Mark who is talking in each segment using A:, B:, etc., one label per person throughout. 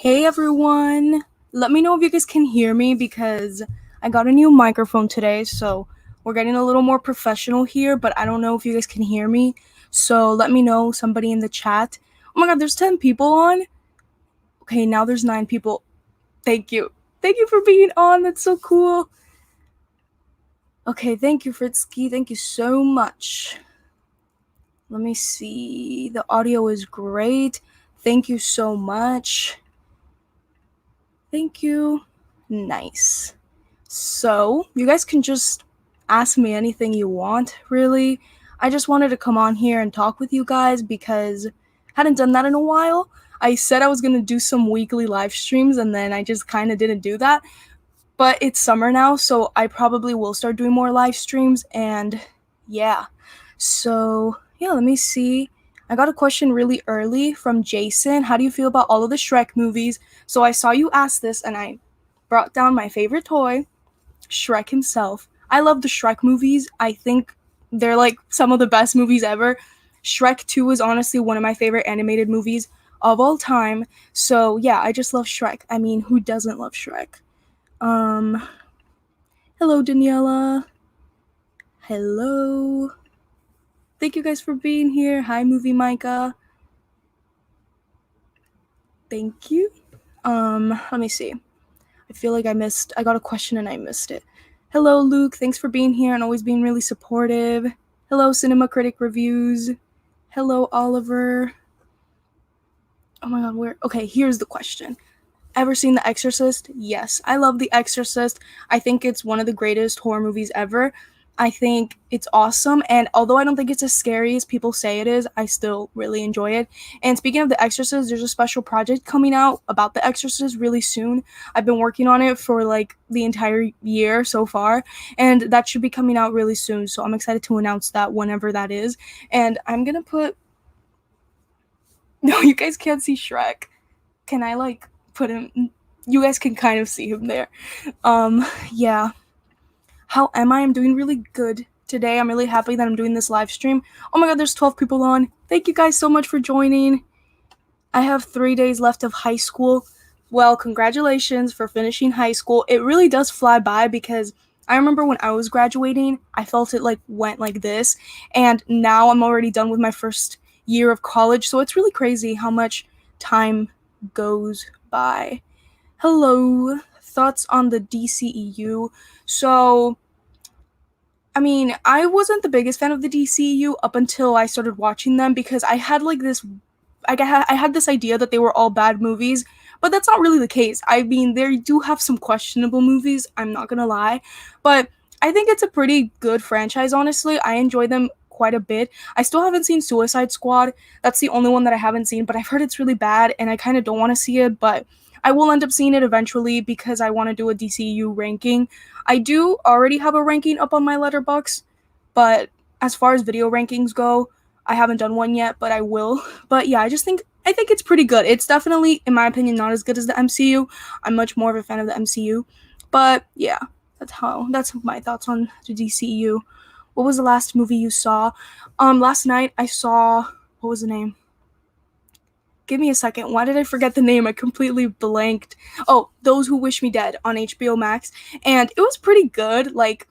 A: Hey everyone! Let me know if you guys can hear me because I got a new microphone today, so we're getting a little more professional here, but I don't know if you guys can hear me. So let me know, somebody in the chat. Oh my god, there's 10 people on? Okay, now there's 9 people. Thank you. Thank you for being on, that's so cool. Okay, thank you, Fritzky. Thank you so much. Let me see. The audio is great. Thank you so much. Thank you. Nice. So, you guys can just ask me anything you want, really. I just wanted to come on here and talk with you guys because I hadn't done that in a while. I said I was going to do some weekly live streams and then I just kind of didn't do that. But it's summer now, so I probably will start doing more live streams and yeah. So, yeah, let me see. I got a question really early from Jason. How do you feel about all of the Shrek movies? So I saw you ask this and I brought down my favorite toy, Shrek himself. I love the Shrek movies. I think they're like some of the best movies ever. Shrek 2 is honestly one of my favorite animated movies of all time. So yeah, I just love Shrek. I mean, who doesn't love Shrek? Hello Daniela. Hello. Thank you guys for being here. Hi Movie Micah. Thank you. Let me see. I feel like I got a question and I missed it. Hello, Luke. Thanks for being here and always being really supportive. Hello, Cinema Critic Reviews. Hello, Oliver. Oh my god, okay, here's the question. Ever seen The Exorcist? Yes. I love The Exorcist. I think it's one of the greatest horror movies ever. I think it's awesome, and although I don't think it's as scary as people say it is, I still really enjoy it. And speaking of The Exorcist, there's a special project coming out about The Exorcist really soon. I've been working on it for like the entire year so far, and that should be coming out really soon, so I'm excited to announce that whenever that is. And I'm gonna put... No, you guys can't see Shrek. Can I like put him... You guys can kind of see him there. Yeah. How am I? I'm doing really good today. I'm really happy that I'm doing this live stream. Oh my god, there's 12 people on. Thank you guys so much for joining. I have 3 days left of high school. Well, congratulations for finishing high school. It really does fly by because I remember when I was graduating, I felt it like went like this, and now I'm already done with my first year of college, so it's really crazy how much time goes by. Hello, thoughts on the DCEU? So, I mean, I wasn't the biggest fan of the DCEU up until I started watching them because I had like this, I had this idea that they were all bad movies, but that's not really the case. I mean, they do have some questionable movies, I'm not gonna lie, but I think it's a pretty good franchise, honestly. I enjoy them quite a bit. I still haven't seen Suicide Squad. That's the only one that I haven't seen, but I've heard it's really bad and I kind of don't want to see it, but I will end up seeing it eventually because I want to do a DCU ranking. I do already have a ranking up on my Letterboxd, but as far as video rankings go, I haven't done one yet, but I will. But yeah, I think it's pretty good. It's definitely, in my opinion, not as good as the MCU. I'm much more of a fan of the MCU. But yeah, that's my thoughts on the DCU. What was the last movie you saw? Last night I saw, what was the name? Give me a second. Why did I forget the name? I completely blanked. Oh, Those Who Wish Me Dead on HBO Max. And it was pretty good. Like,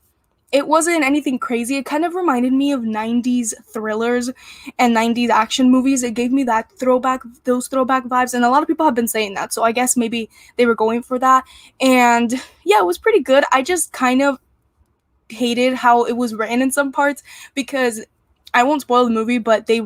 A: it wasn't anything crazy. It kind of reminded me of 90s thrillers and 90s action movies. It gave me those throwback vibes. And a lot of people have been saying that. So I guess maybe they were going for that. And yeah, it was pretty good. I just kind of hated how it was written in some parts because I won't spoil the movie, but they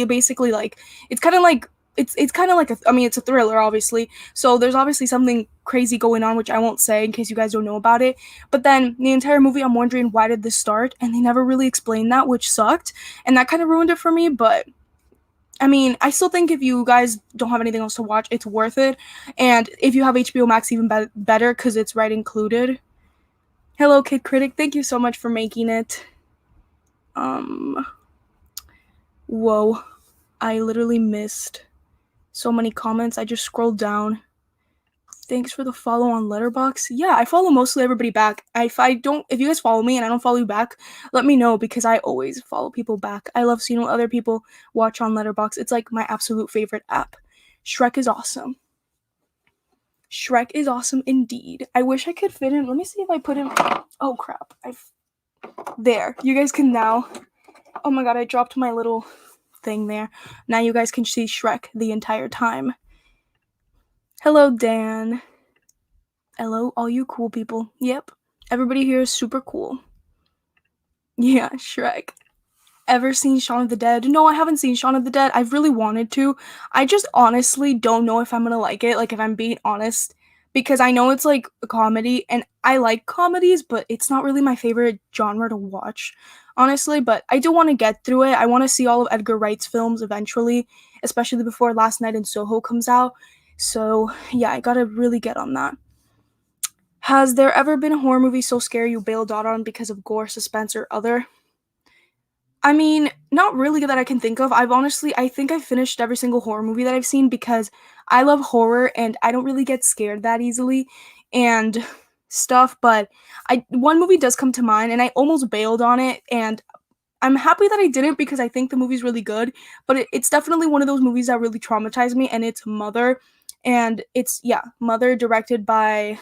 A: basically like, it's kind of like it's a thriller, obviously. So there's obviously something crazy going on, which I won't say in case you guys don't know about it. But then the entire movie, I'm wondering why did this start? And they never really explained that, which sucked. And that kind of ruined it for me. But I mean, I still think if you guys don't have anything else to watch, it's worth it. And if you have HBO Max, even better because it's right included. Hello, Kid Critic. Thank you so much for making it. Whoa. I literally missed so many comments. I just scrolled down. Thanks for the follow on Letterboxd. Yeah, I follow mostly everybody back. If you guys follow me and I don't follow you back, let me know because I always follow people back. I love seeing what other people watch on Letterboxd. It's like my absolute favorite app. Shrek is awesome. Shrek is awesome indeed. I wish I could fit in. Let me see if I put him. Oh crap! There. You guys can now. Oh my god! I dropped my little thing there. Now you guys can see Shrek the entire time. Hello, Dan. Hello, all you cool people. Yep. Everybody here is super cool. Yeah, Shrek. Ever seen Shaun of the Dead? No, I haven't seen Shaun of the Dead. I've really wanted to. I just honestly don't know if I'm gonna like it, like if I'm being honest. Because I know it's like a comedy, and I like comedies, but it's not really my favorite genre to watch, honestly. But I do want to get through it. I want to see all of Edgar Wright's films eventually, especially before Last Night in Soho comes out. So, yeah, I gotta really get on that. Has there ever been a horror movie so scary you bailed out on because of gore, suspense, or other? I mean, not really that I can think of. I think I've finished every single horror movie that I've seen because I love horror and I don't really get scared that easily and stuff, but one movie does come to mind and I almost bailed on it and I'm happy that I didn't because I think the movie's really good, but it's definitely one of those movies that really traumatized me and it's Mother and it's yeah, Mother directed by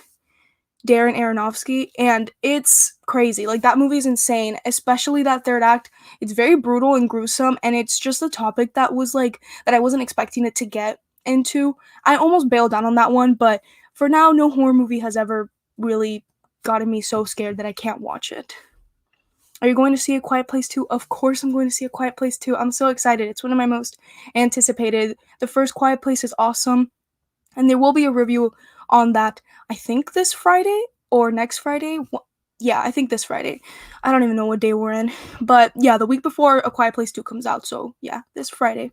A: Darren Aronofsky, and it's crazy. Like that movie's insane, especially that third act. It's very brutal and gruesome, and it's just a topic that was like that I wasn't expecting it to get into. I almost bailed down on that one, but for now, no horror movie has ever really gotten me so scared that I can't watch it. Are you going to see A Quiet Place 2? Of course I'm going to see A Quiet Place 2. I'm so excited. It's one of my most anticipated. The first Quiet Place is awesome and there will be a review on that I think this Friday or next Friday. Yeah, I think this Friday. I don't even know what day we're in, but yeah, the week before A Quiet Place 2 comes out, so yeah, this Friday.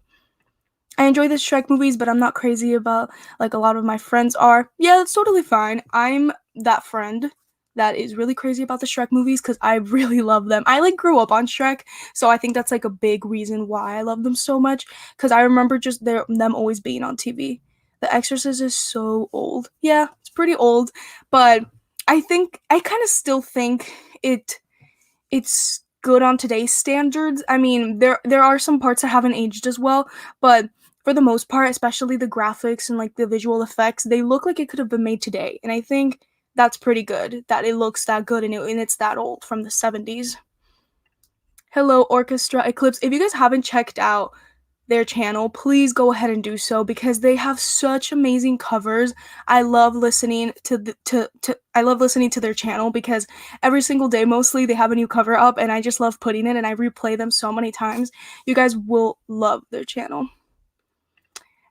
A: I enjoy the Shrek movies, but I'm not crazy about like a lot of my friends are. Yeah, that's totally fine. I'm that friend that is really crazy about the Shrek movies because I really love them. I like grew up on Shrek, so I think that's like a big reason why I love them so much. Because I remember just them always being on TV. The Exorcist is so old. Yeah, it's pretty old, but I kind of still think it's good on today's standards. I mean, there are some parts that haven't aged as well, but for the most part, especially the graphics and like the visual effects, they look like it could have been made today. And I think that's pretty good that it looks that good and it's that old from the 70s. Hello, Orchestra Eclipse. If you guys haven't checked out their channel, please go ahead and do so because they have such amazing covers. I love listening I love listening to their channel because every single day mostly they have a new cover up and I just love putting it and I replay them so many times. You guys will love their channel.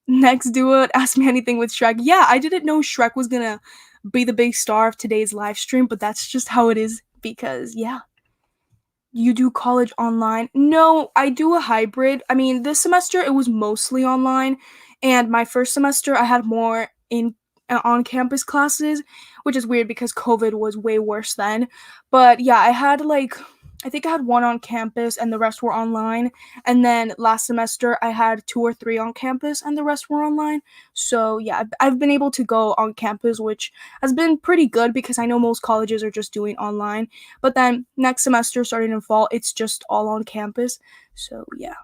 A: Next duo, ask me anything with Shrek. Yeah, I didn't know Shrek was gonna be the big star of today's live stream, but that's just how it is because yeah. You do college online? No, I do a hybrid. I mean, this semester it was mostly online, and my first semester I had more in on-campus classes, which is weird because COVID was way worse then. But yeah, I think I had one on campus and the rest were online. And then last semester I had two or three on campus and the rest were online. So yeah, I've been able to go on campus, which has been pretty good because I know most colleges are just doing online. But then next semester, starting in fall, it's just all on campus. So yeah.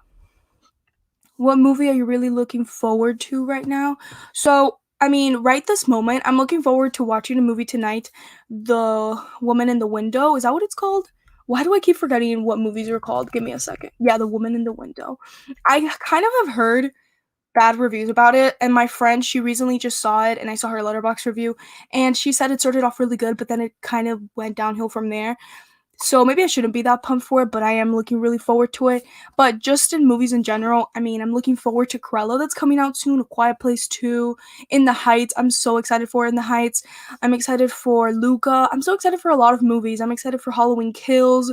A: What movie are you really looking forward to right now? So, I mean, right this moment, I'm looking forward to watching a movie tonight. The Woman in the Window. Is that what it's called? Why do I keep forgetting what movies are called? Give me a second. Yeah, The Woman in the Window. I kind of have heard bad reviews about it, and my friend, she recently just saw it, and I saw her Letterboxd review, and she said it started off really good, but then it kind of went downhill from there. So maybe I shouldn't be that pumped for it, but I am looking really forward to it. But just in movies in general, I mean, I'm looking forward to Cruella that's coming out soon, A Quiet Place 2, In the Heights. I'm so excited for In the Heights. I'm excited for Luca. I'm so excited for a lot of movies. I'm excited for Halloween Kills,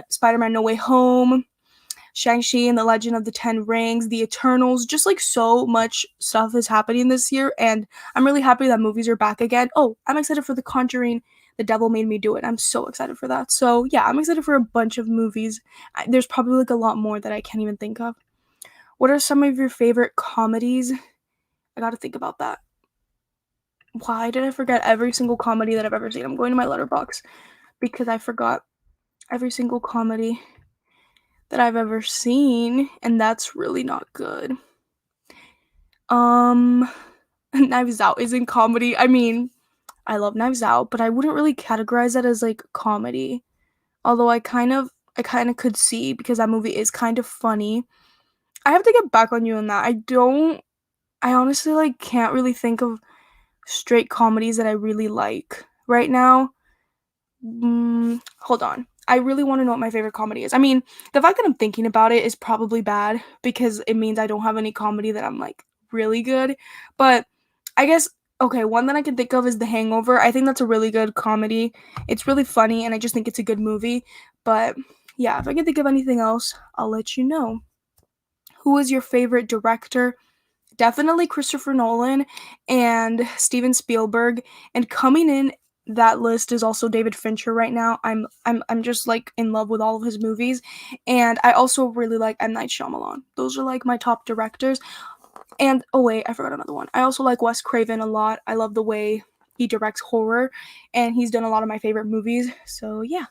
A: Spider-Man No Way Home, Shang-Chi and the Legend of the Ten Rings, The Eternals, just like so much stuff is happening this year, and I'm really happy that movies are back again. Oh, I'm excited for The Conjuring, The Devil Made Me Do It. I'm so excited for that. So yeah, I'm excited for a bunch of movies. There's probably like a lot more that I can't even think of. What are some of your favorite comedies? I gotta think about that. Why did I forget every single comedy that I've ever seen? I'm going to my Letterboxd because I forgot every single comedy that I've ever seen, and that's really not good. Um, Knives Out isn't comedy. I mean, I love Knives Out, but I wouldn't really categorize that as like comedy. Although I kind of could see because that movie is kind of funny. I have to get back on you on that. I honestly like can't really think of straight comedies that I really like right now. Hold on. I really want to know what my favorite comedy is. I mean, the fact that I'm thinking about it is probably bad because it means I don't have any comedy that I'm like really good. But I guess okay, one that I can think of is The Hangover. I think that's a really good comedy. It's really funny and I just think it's a good movie. But yeah, if I can think of anything else, I'll let you know. Who is your favorite director? Definitely Christopher Nolan and Steven Spielberg. And coming in that list is also David Fincher right now. I'm just like in love with all of his movies. And I also really like M. Night Shyamalan. Those are like my top directors. And oh wait, I forgot another one. I also like Wes Craven a lot. I love the way he directs horror and he's done a lot of my favorite movies. So yeah.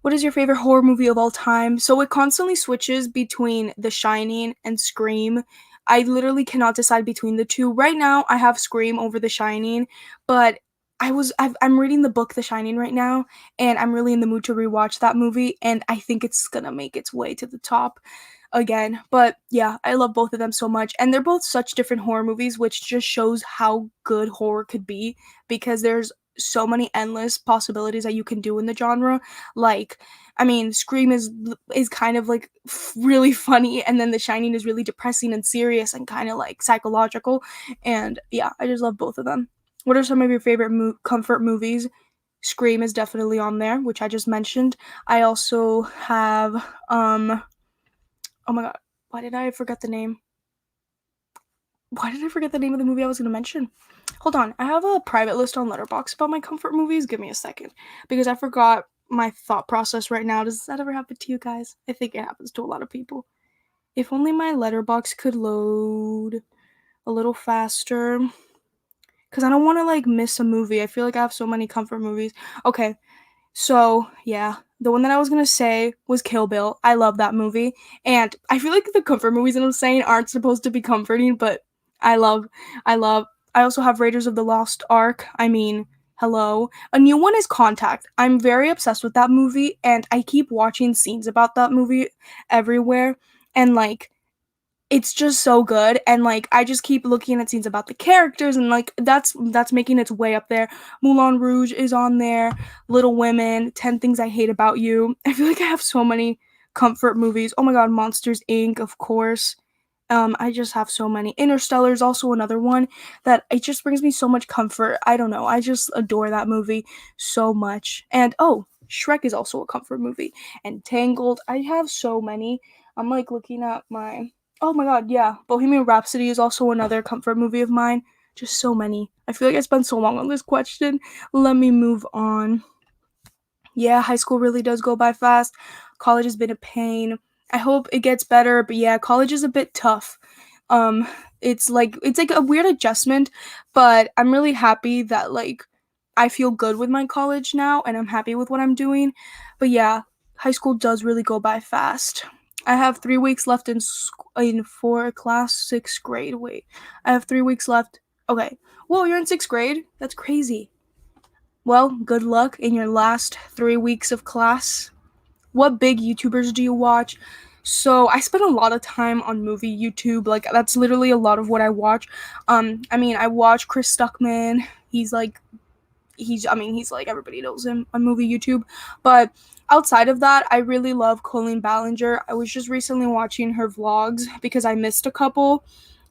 A: What is your favorite horror movie of all time? So it constantly switches between The Shining and Scream. I literally cannot decide between the two. Right now, I have Scream over The Shining, but I'm reading the book The Shining right now, and I'm really in the mood to rewatch that movie, and I think it's gonna make its way to the top again. But yeah, I love both of them so much, and they're both such different horror movies, which just shows how good horror could be because there's so many endless possibilities that you can do in the genre. Like, I mean, Scream is kind of like really funny, and then The Shining is really depressing and serious and kind of like psychological. And yeah, I just love both of them. What are some of your favorite comfort movies? Scream is definitely on there, which I just mentioned. I also have oh my god, why did I forget the name? Why did I forget the name of the movie I was going to mention? Hold on, I have a private list on Letterboxd about my comfort movies. Give me a second, because I forgot my thought process right now. Does that ever happen to you guys? I think it happens to a lot of people. If only my Letterboxd could load a little faster, because I don't want to like miss a movie. I feel like I have so many comfort movies. Okay, so, yeah, the one that I was gonna say was Kill Bill. I love that movie. And I feel like the comfort movies that I'm saying aren't supposed to be comforting, but I love, I love. I also have Raiders of the Lost Ark. I mean, hello. A new one is Contact. I'm very obsessed with that movie, and I keep watching scenes about that movie everywhere. And, like, it's just so good, and like I just keep looking at scenes about the characters, and like that's making its way up there. Moulin Rouge is on there, Little Women, 10 Things I Hate About You. I feel like I have so many comfort movies. Oh my god, Monsters Inc, of course. I just have so many. Interstellar is also another one that it just brings me so much comfort. I don't know, I just adore that movie so much. And oh, Shrek is also a comfort movie, and Tangled. I have so many. I'm like looking at my Oh my god, yeah. Bohemian Rhapsody is also another comfort movie of mine. Just so many. I feel like I spent so long on this question. Let me move on. Yeah, high school really does go by fast. College has been a pain. I hope it gets better, but yeah, college is a bit tough. Um it's like a weird adjustment, but I'm really happy that like I feel good with my college now and I'm happy with what I'm doing. But yeah, high school does really go by fast. I have 3 weeks left in for class 6th grade. Wait. I have 3 weeks left. Okay. Whoa, you're in 6th grade? That's crazy. Well, good luck in your last 3 weeks of class. What big YouTubers do you watch? So I spend a lot of time on movie YouTube. Like that's literally a lot of what I watch. I mean, I watch Chris Stuckman. He's like everybody knows him on movie YouTube. But outside of that, I really love Colleen Ballinger. I was just recently watching her vlogs because I missed a couple.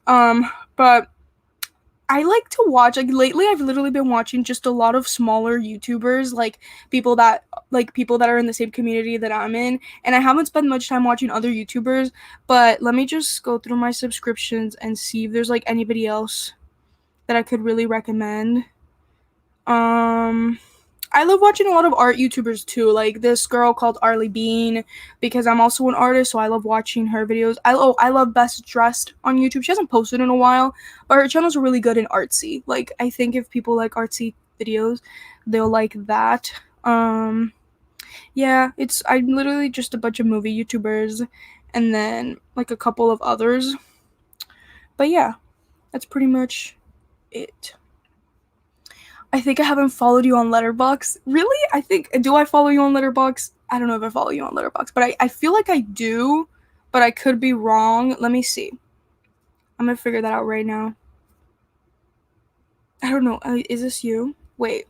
A: But I like to watch like lately I've literally been watching just a lot of smaller YouTubers, people that are in the same community that I'm in, and I haven't spent much time watching other YouTubers, but let me just go through my subscriptions and see if there's like anybody else that I could really recommend. Um I love watching a lot of art YouTubers too, like this girl called Arlie Bean, because I'm also an artist, so I love watching her videos. I love Best Dressed on YouTube. She hasn't posted in a while, but her channels are really good and artsy. Like I think if people like artsy videos, they'll like that. Yeah, I'm literally just a bunch of movie YouTubers and then like a couple of others. But yeah, that's pretty much it. I think I haven't followed you on Letterboxd. Really? Do I follow you on Letterboxd? I don't know if I follow you on Letterboxd, but I feel like I do, but I could be wrong. Let me see. I'm gonna figure that out right now. I don't know. Is this you? Wait.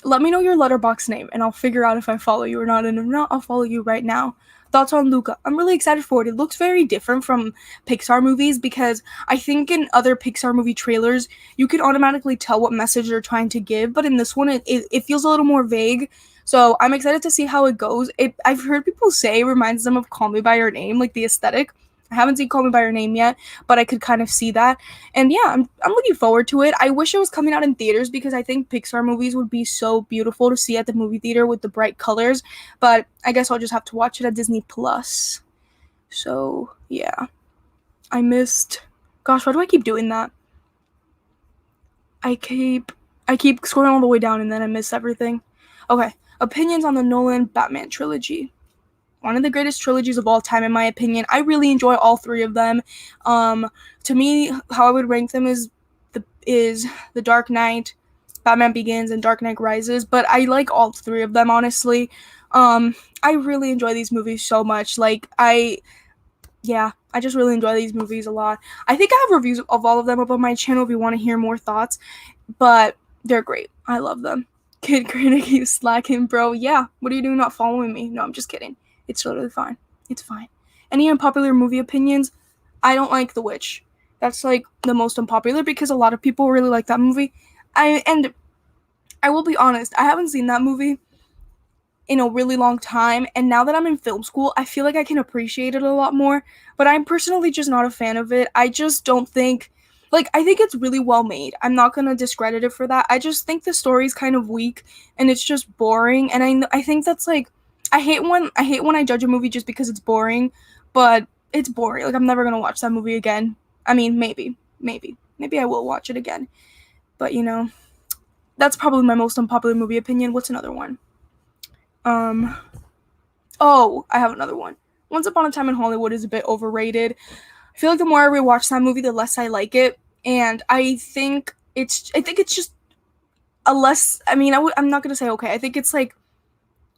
A: Let me know your Letterboxd name and I'll figure out if I follow you or not. And if not, I'll follow you right now. Thoughts on Luca? I'm really excited for it. It looks very different from Pixar movies because I think in other Pixar movie trailers, you can automatically tell what message they're trying to give. But in this one, it feels a little more vague. So I'm excited to see how it goes. I've heard people say it reminds them of Call Me By Your Name, like the aesthetic. I haven't seen Call Me By Your Name yet, but I could kind of see that. And yeah, I'm looking forward to it. I wish it was coming out in theaters because I think Pixar movies would be so beautiful to see at the movie theater with the bright colors. But I guess I'll just have to watch it at Disney Plus. So yeah, I missed. Gosh, why do I keep doing that? I keep scrolling all the way down and then I miss everything. Okay, opinions on the Nolan Batman trilogy. One of the greatest trilogies of all time, in my opinion. I really enjoy all three of them. To me, how I would rank them is the Dark Knight, Batman Begins, and Dark Knight Rises. But I like all three of them, honestly. I really enjoy these movies so much. I just really enjoy these movies a lot. I think I have reviews of all of them up on my channel if you want to hear more thoughts. But they're great. I love them. Kid Critic, you slacking, bro. Yeah, what are you doing not following me? No, I'm just kidding. It's totally fine. It's fine. Any unpopular movie opinions? I don't like The Witch. That's like the most unpopular because a lot of people really like that movie. And I will be honest, I haven't seen that movie in a really long time, and now that I'm in film school, I feel like I can appreciate it a lot more, but I'm personally just not a fan of it. I just don't think I think it's really well made. I'm not going to discredit it for that. I just think the story's kind of weak and it's just boring, and I think that's I hate when I judge a movie just because it's boring, but it's boring. I'm never going to watch that movie again. I mean, maybe I will watch it again. But, that's probably my most unpopular movie opinion. What's another one? Oh, I have another one. Once Upon a Time in Hollywood is a bit overrated. I feel like the more I rewatch that movie, the less I like it, and I think it's just a less. I mean, I'm not gonna say okay. I think it's like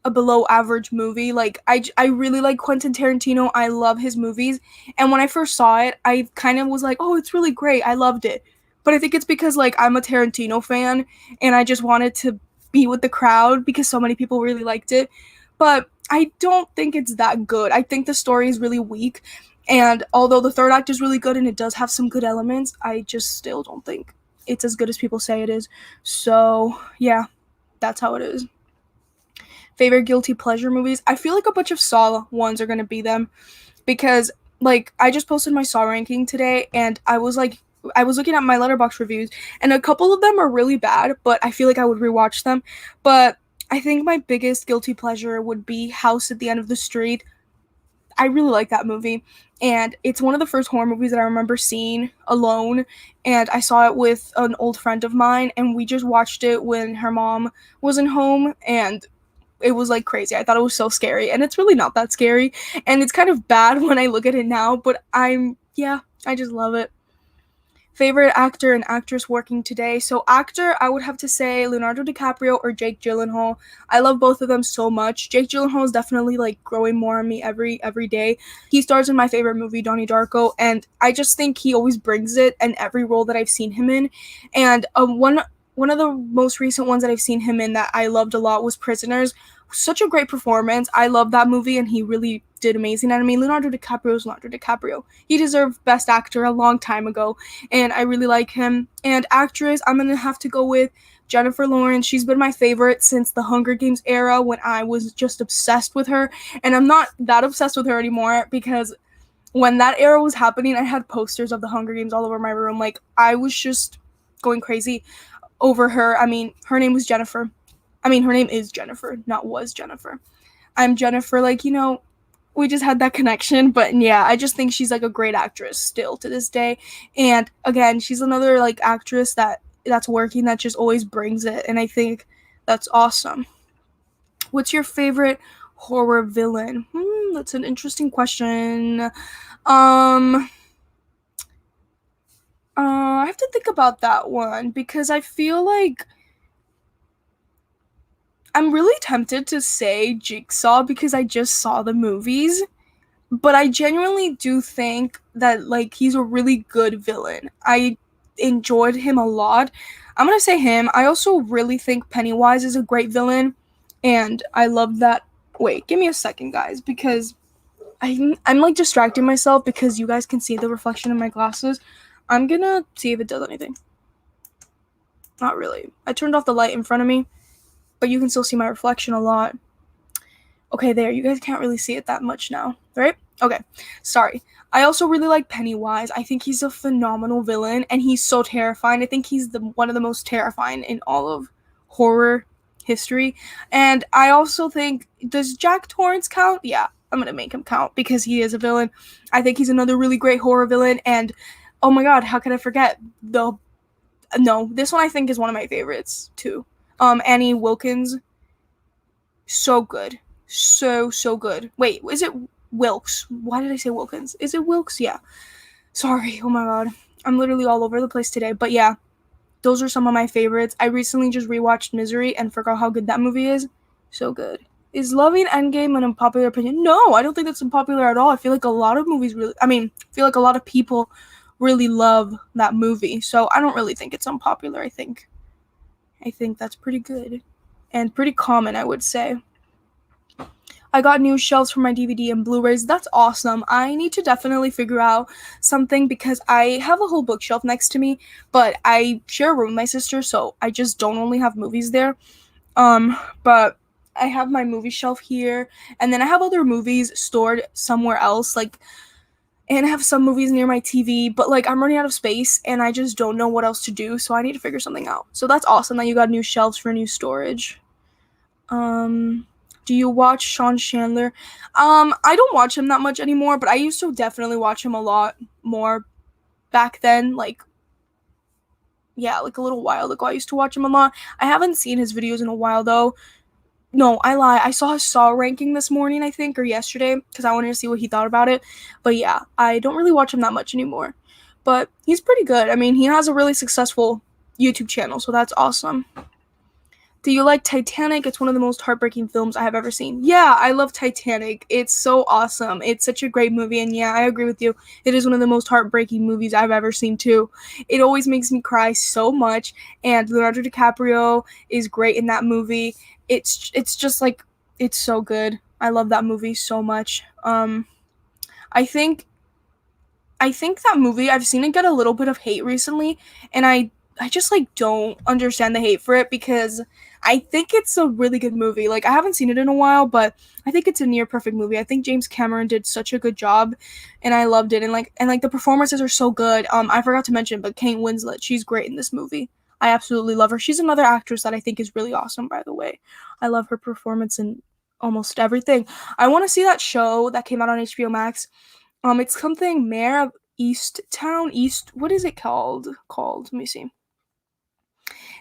A: a below average movie. I really like Quentin Tarantino. I love his movies, and when I first saw it, I kind of was like, oh, it's really great. I loved it, but I think it's because I'm a Tarantino fan, and I just wanted to be with the crowd because so many people really liked it. But I don't think it's that good. I think the story is really weak, and although the third act is really good and it does have some good elements, I just still don't think it's as good as people say it is. So yeah, that's how it is. Favorite guilty pleasure movies? I feel like a bunch of Saw ones are gonna be them because I just posted my Saw ranking today and I was looking at my Letterboxd reviews and a couple of them are really bad, but I feel like I would rewatch them. But I think my biggest guilty pleasure would be House at the End of the Street. I really like that movie, and it's one of the first horror movies that I remember seeing alone, and I saw it with an old friend of mine, and we just watched it when her mom wasn't home, and it was crazy. I thought it was so scary, and it's really not that scary, and it's kind of bad when I look at it now, but I just love it. Favorite actor and actress working today? So actor, I would have to say Leonardo DiCaprio or Jake Gyllenhaal. I love both of them so much. Jake Gyllenhaal is definitely growing more on me every day. He stars in my favorite movie, Donnie Darko, and I just think he always brings it in every role that I've seen him in. And one of the most recent ones that I've seen him in that I loved a lot was Prisoners. Such a great performance. I love that movie, and he really did amazing. And I mean, Leonardo DiCaprio is Leonardo DiCaprio. He deserved Best Actor a long time ago, and I really like him. And actress, I'm gonna have to go with Jennifer Lawrence. She's been my favorite since the Hunger Games era when I was just obsessed with her. And I'm not that obsessed with her anymore because when that era was happening, I had posters of the Hunger Games all over my room. I was just going crazy over her. I mean, her name was Jennifer. I mean, her name is Jennifer, not was Jennifer. I'm Jennifer, we just had that connection, but yeah, I just think she's a great actress still to this day. And again, she's another actress that's working that just always brings it, and I think that's awesome. What's your favorite horror villain? That's an interesting question. I have to think about that one because I feel like I'm really tempted to say Jigsaw because I just saw the movies, but I genuinely do think that like he's a really good villain. I enjoyed him a lot. I'm gonna say him. I also really think Pennywise is a great villain, and I love that. Wait, give me a second, guys, because I'm like distracting myself because you guys can see the reflection in my glasses. I'm gonna see if it does anything. Not really. I turned off the light in front of me, but you can still see my reflection a lot. Okay, there. You guys can't really see it that much now, right? Okay, sorry. I also really like Pennywise. I think he's a phenomenal villain, and he's so terrifying. I think he's the one of the most terrifying in all of horror history. And I also think, does Jack Torrance count? Yeah, I'm gonna make him count because he is a villain. I think he's another really great horror villain. And oh my god, how could I forget the? No, this one I think is one of my favorites too. Annie Wilkins, so good. So good. Wait, is it Wilkes? Why did I say Wilkins? Is it Wilkes? Yeah. Sorry. Oh my god. I'm literally all over the place today. But yeah, those are some of my favorites. I recently just rewatched Misery and forgot how good that movie is. So good. Is Loving Endgame an unpopular opinion? No, I don't think that's unpopular at all. I feel like a lot of movies really, I feel like a lot of people really love that movie. So I don't really think it's unpopular, I think. I think that's pretty good. And pretty common, I would say. I got new shelves for my DVD and Blu-rays. That's awesome. I need to definitely figure out something because I have a whole bookshelf next to me, but I share a room with my sister, so I just don't only have movies there. But I have my movie shelf here, and then I have other movies stored somewhere else, like, and I have some movies near my TV, but like I'm running out of space and I just don't know what else to do, so I need to figure something out. So that's awesome that you got new shelves for new storage. Do you watch Sean Chandler? I don't watch him that much anymore, but I used to definitely watch him a lot more back then. Like, yeah, like a little while ago, I used to watch him a lot. I haven't seen his videos in a while though. No, I lie. I saw his Saw ranking this morning, I think, or yesterday, because I wanted to see what he thought about it. But yeah, I don't really watch him that much anymore. But he's pretty good. I mean, he has a really successful YouTube channel, so that's awesome. Do you like Titanic? It's one of the most heartbreaking films I have ever seen. Yeah, I love Titanic. It's so awesome. It's such a great movie, and yeah, I agree with you. It is one of the most heartbreaking movies I've ever seen, too. It always makes me cry so much, and Leonardo DiCaprio is great in that movie. It's just like, it's so good. I love that movie so much. I think that movie, I've seen it get a little bit of hate recently, and I just like don't understand the hate for it because I think it's a really good movie. Like I haven't seen it in a while, but I think it's a near perfect movie. I think James Cameron did such a good job and I loved it, and like the performances are so good. I forgot to mention, but Kate Winslet, she's great in this movie. I absolutely love her. She's another actress that I think is really awesome, by the way. I love her performance in almost everything. I want to see that show that came out on HBO Max. It's something Mayor of East. What is it called? Let me see.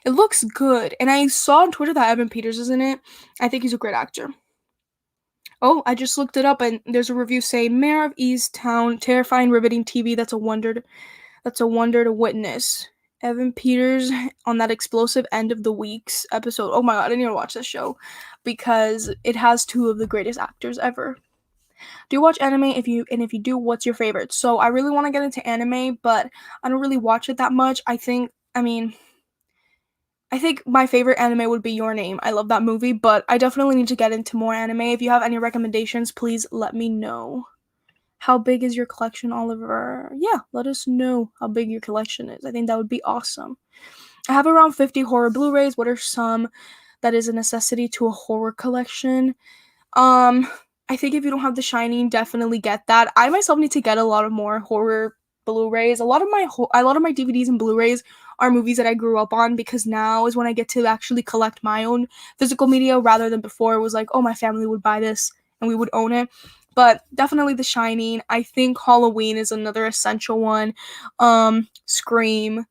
A: It looks good, and I saw on Twitter that Evan Peters is in it. I think he's a great actor. Oh, I just looked it up, and there's a review saying Mayor of Easttown, terrifying, riveting TV. That's a wonder. That's a wonder to witness. Evan Peters on that explosive end of the week's episode. Oh my god, I need to watch this show because it has two of the greatest actors ever. Do you watch anime? If you do, what's your favorite? So I really want to get into anime, but I don't really watch it that much. I think my favorite anime would be Your Name. I love that movie, but I definitely need to get into more anime. If you have any recommendations, please let me know. How big is your collection, Oliver? Yeah, let us know how big your collection is. I think that would be awesome. I have around 50 horror Blu-rays. What are some that is a necessity to a horror collection? I think if you don't have The Shining, definitely get that. I myself need to get a lot of more horror Blu-rays. A lot of my DVDs and Blu-rays are movies that I grew up on because now is when I get to actually collect my own physical media rather than before it was like, oh, my family would buy this and we would own it. But definitely The Shining. I think Halloween is another essential one. Scream.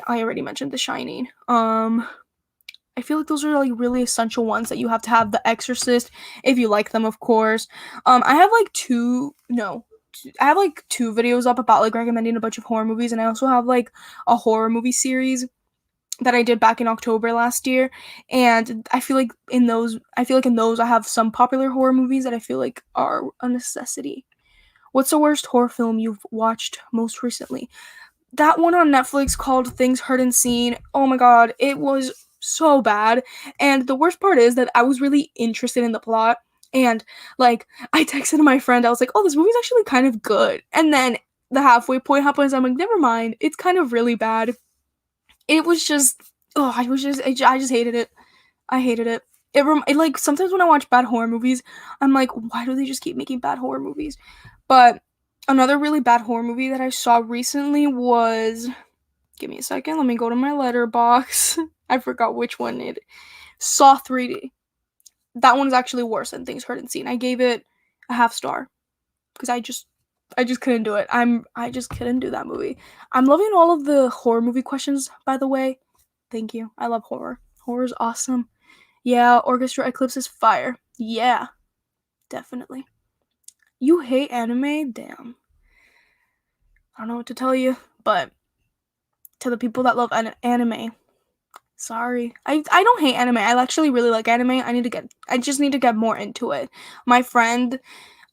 A: I already mentioned The Shining. I feel like those are like really essential ones that you have to have. The Exorcist, if you like them, of course. I have like two. No, like 2 videos up about like recommending a bunch of horror movies, and I also have like a horror movie series that I did back in October last year. And I feel like in those I have some popular horror movies that I feel like are a necessity. What's the worst horror film you've watched most recently? That one on Netflix called Things Heard and Seen. Oh my god, it was so bad. And the worst part is that I was really interested in the plot. And like I texted my friend, I was like, "Oh, this movie's actually kind of good." And then the halfway point happens, I'm like, "Never mind. It's kind of really bad." It was just I just hated it. I hated it. It like sometimes when I watch bad horror movies, I'm like, why do they just keep making bad horror movies? But another really bad horror movie that I saw recently was, give me a second, let me go to my Letterboxd. I forgot which one it. Saw 3D. That one's actually worse than Things Heard and Seen. I gave it a half star because I just couldn't do it. I just couldn't do that movie. I'm loving all of the horror movie questions, by the way. Thank you. I love horror. Horror's awesome. Yeah, Orchestra Eclipse is fire. Yeah, definitely. You hate anime? Damn. I don't know what to tell you, but to the people that love anime, sorry. I don't hate anime. I actually really like anime. I just need to get more into it. My friend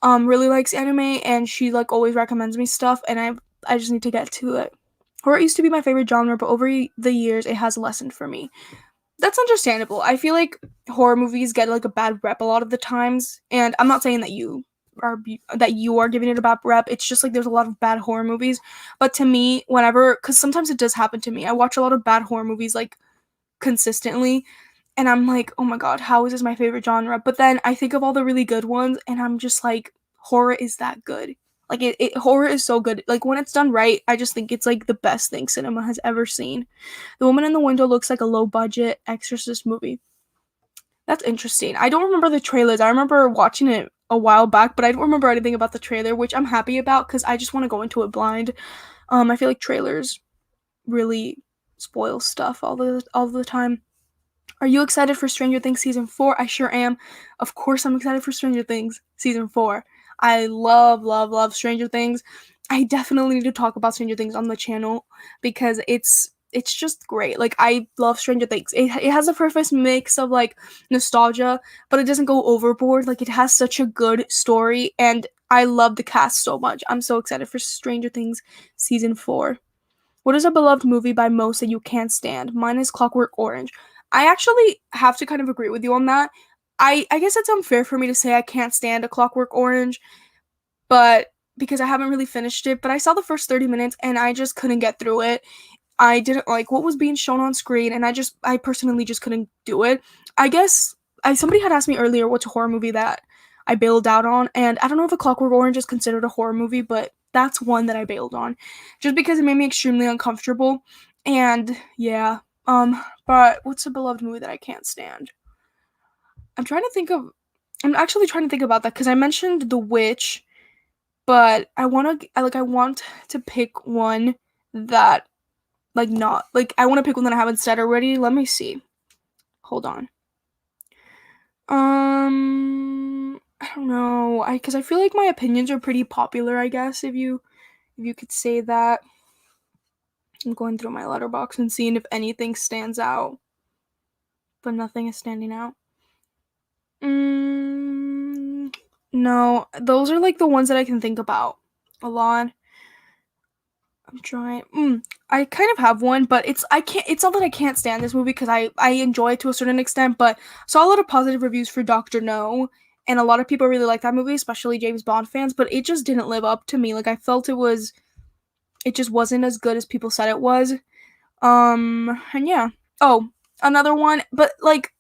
A: really likes anime, and she like always recommends me stuff, and I just need to get to it. Horror used to be my favorite genre, but over the years it has lessened for me. That's understandable. I feel like horror movies get like a bad rep a lot of the times, and I'm not saying that you are giving it a bad rep. It's just like there's a lot of bad horror movies. But to me, whenever, because sometimes it does happen to me, I watch a lot of bad horror movies like consistently, and I'm like, oh my god, how is this my favorite genre? But then I think of all the really good ones, and I'm just like, horror is that good. Like horror is so good. Like when it's done right, I just think it's like the best thing cinema has ever seen. The Woman in the Window looks like a low budget Exorcist movie. That's interesting. I don't remember the trailers. I remember watching it a while back, but I don't remember anything about the trailer, which I'm happy about because I just want to go into it blind. I feel like trailers really spoil stuff all the time. Are you excited for Stranger Things season 4? I sure am. Of course I'm excited for Stranger Things season 4. I love Stranger Things. I definitely need to talk about Stranger Things on the channel because it's just great. Like I love Stranger Things. It has a perfect mix of like nostalgia, but it doesn't go overboard. Like it has such a good story, and I love the cast so much. I'm so excited for Stranger Things season 4. What is a beloved movie by most that you can't stand? Mine is Clockwork Orange. I actually have to kind of agree with you on that. I guess it's unfair for me to say I can't stand a Clockwork Orange, but because I haven't really finished it, but I saw the first 30 minutes and I just couldn't get through it. I didn't like what was being shown on screen, and I personally just couldn't do it. I guess somebody had asked me earlier what's a horror movie that I bailed out on, and I don't know if A Clockwork Orange is considered a horror movie, but that's one that I bailed on, just because it made me extremely uncomfortable. And yeah, but what's a beloved movie that I can't stand? I'm trying to think of. I'm actually trying to think about that because I mentioned The Witch, but I want to pick one that like not like I want to pick one that I haven't said already. Let me see. Hold on. I don't know. Because I feel like my opinions are pretty popular. I guess if you could say that. I'm going through my letterbox and seeing if anything stands out, but nothing is standing out. No, those are like the ones that I can think about a lot. I'm trying. I kind of have one, but I can't. It's not that I can't stand this movie because I enjoy it to a certain extent. But saw a lot of positive reviews for Doctor No, and a lot of people really like that movie, especially James Bond fans. But it just didn't live up to me. Like I felt it just wasn't as good as people said it was. And yeah. Oh, another one, but like,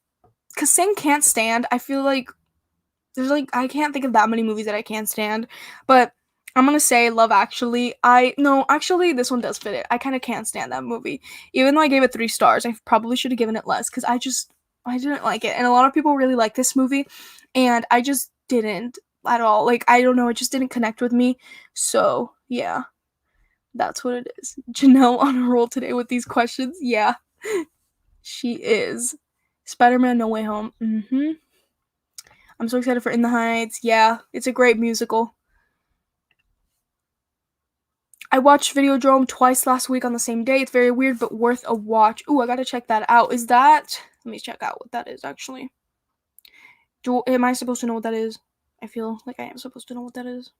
A: cause saying can't stand, I feel like there's like I can't think of that many movies that I can't stand, but I'm gonna say Love Actually. I no, actually this one does fit it. I kind of can't stand that movie, even though I gave it 3 stars. I probably should have given it less because I didn't like it, and a lot of people really like this movie, and I just didn't at all. Like I don't know, it just didn't connect with me. So yeah, that's what it is. Janelle on a roll today with these questions. Yeah, she is. Spider-Man: No Way Home. I'm so excited for In the Heights. Yeah, it's a great musical. I watched Videodrome twice last week on the same day. It's very weird, but worth a watch. Ooh, I gotta check that out. Is that... Let me check out what that is, actually. Am I supposed to know what that is? I feel like I am supposed to know what that is.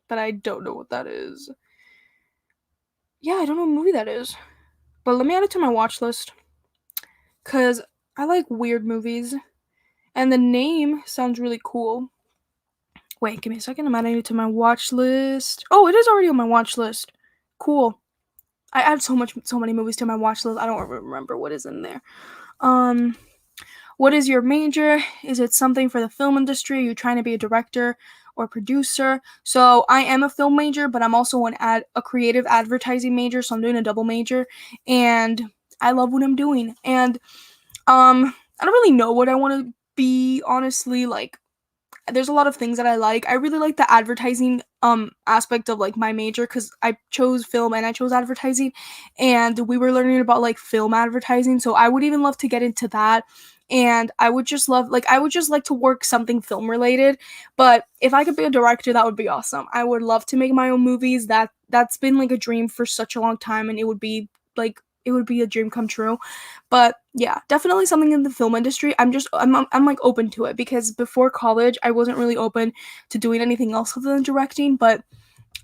A: But I don't know what that is. Yeah, I don't know what movie that is. But let me add it to my watch list. Because I like weird movies. And the name sounds really cool. Wait, give me a second. I'm adding it to my watch list. Oh, it is already on my watch list. Cool. I add so many movies to my watch list. I don't remember what is in there. What is your major? Is it something for the film industry? Are you trying to be a director or producer? So I am a film major, but I'm also a creative advertising major. So I'm doing a double major, and I love what I'm doing. And I don't really know what I want to be, honestly. Like, there's a lot of things that I like. I really like the advertising aspect of like my major because I chose film and I chose advertising, and we were learning about like film advertising. So I would even love to get into that, and I would just like to work something film related. But if I could be a director, that would be awesome. I would love to make my own movies. That's been like a dream for such a long time, and it would be a dream come true. But yeah, definitely something in the film industry. I'm like open to it because before college I wasn't really open to doing anything else other than directing, but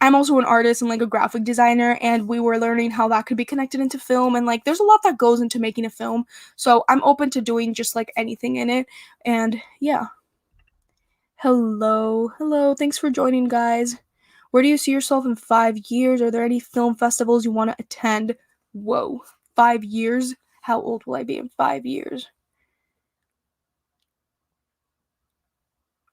A: I'm also an artist and like a graphic designer, and we were learning how that could be connected into film, and like there's a lot that goes into making a film. So I'm open to doing just like anything in it. And yeah. Hello. Thanks for joining, guys. Where do you see yourself in 5 years? Are there any film festivals you want to attend? Whoa, 5 years? How old will I be in 5 years?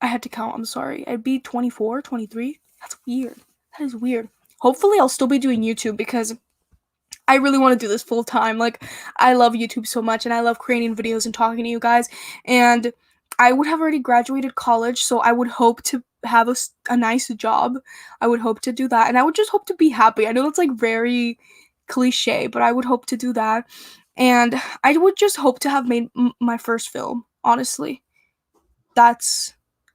A: I had to count, I'm sorry. I'd be 24, 23? That's weird. That is weird. Hopefully, I'll still be doing YouTube because I really want to do this full time. Like, I love YouTube so much, and I love creating videos and talking to you guys. And I would have already graduated college, so I would hope to have a nice job. I would hope to do that, and I would just hope to be happy. I know it's like very cliche, but I would hope to do that. And I would just hope to have made my first film, honestly. That's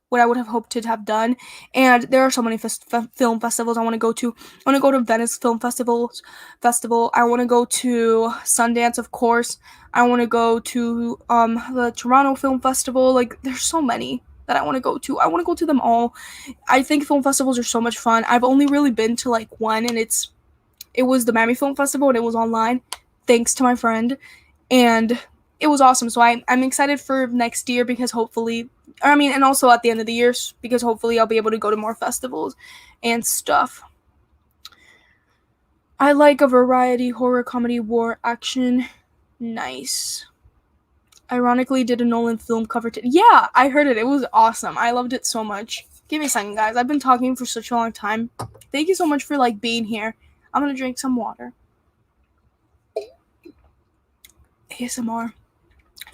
A: what I would have hoped to have done. And there are so many film festivals I want to go to. I want to go to Venice Film Festival. I want to go to Sundance, of course. I want to go to the Toronto Film Festival. Like, there's so many that I want to go to. I want to go to them all. I think film festivals are so much fun. I've only really been to like one, and it was the Miami Film Festival, and it was online, thanks to my friend. And it was awesome. So I'm excited for next year because hopefully, and also at the end of the year because hopefully I'll be able to go to more festivals and stuff. I like a variety, horror, comedy, war, action. Nice. Ironically, did a Nolan film cover yeah, I heard it. It was awesome. I loved it so much. Give me a second, guys. I've been talking for such a long time. Thank you so much for like being here. I'm gonna drink some water. ASMR.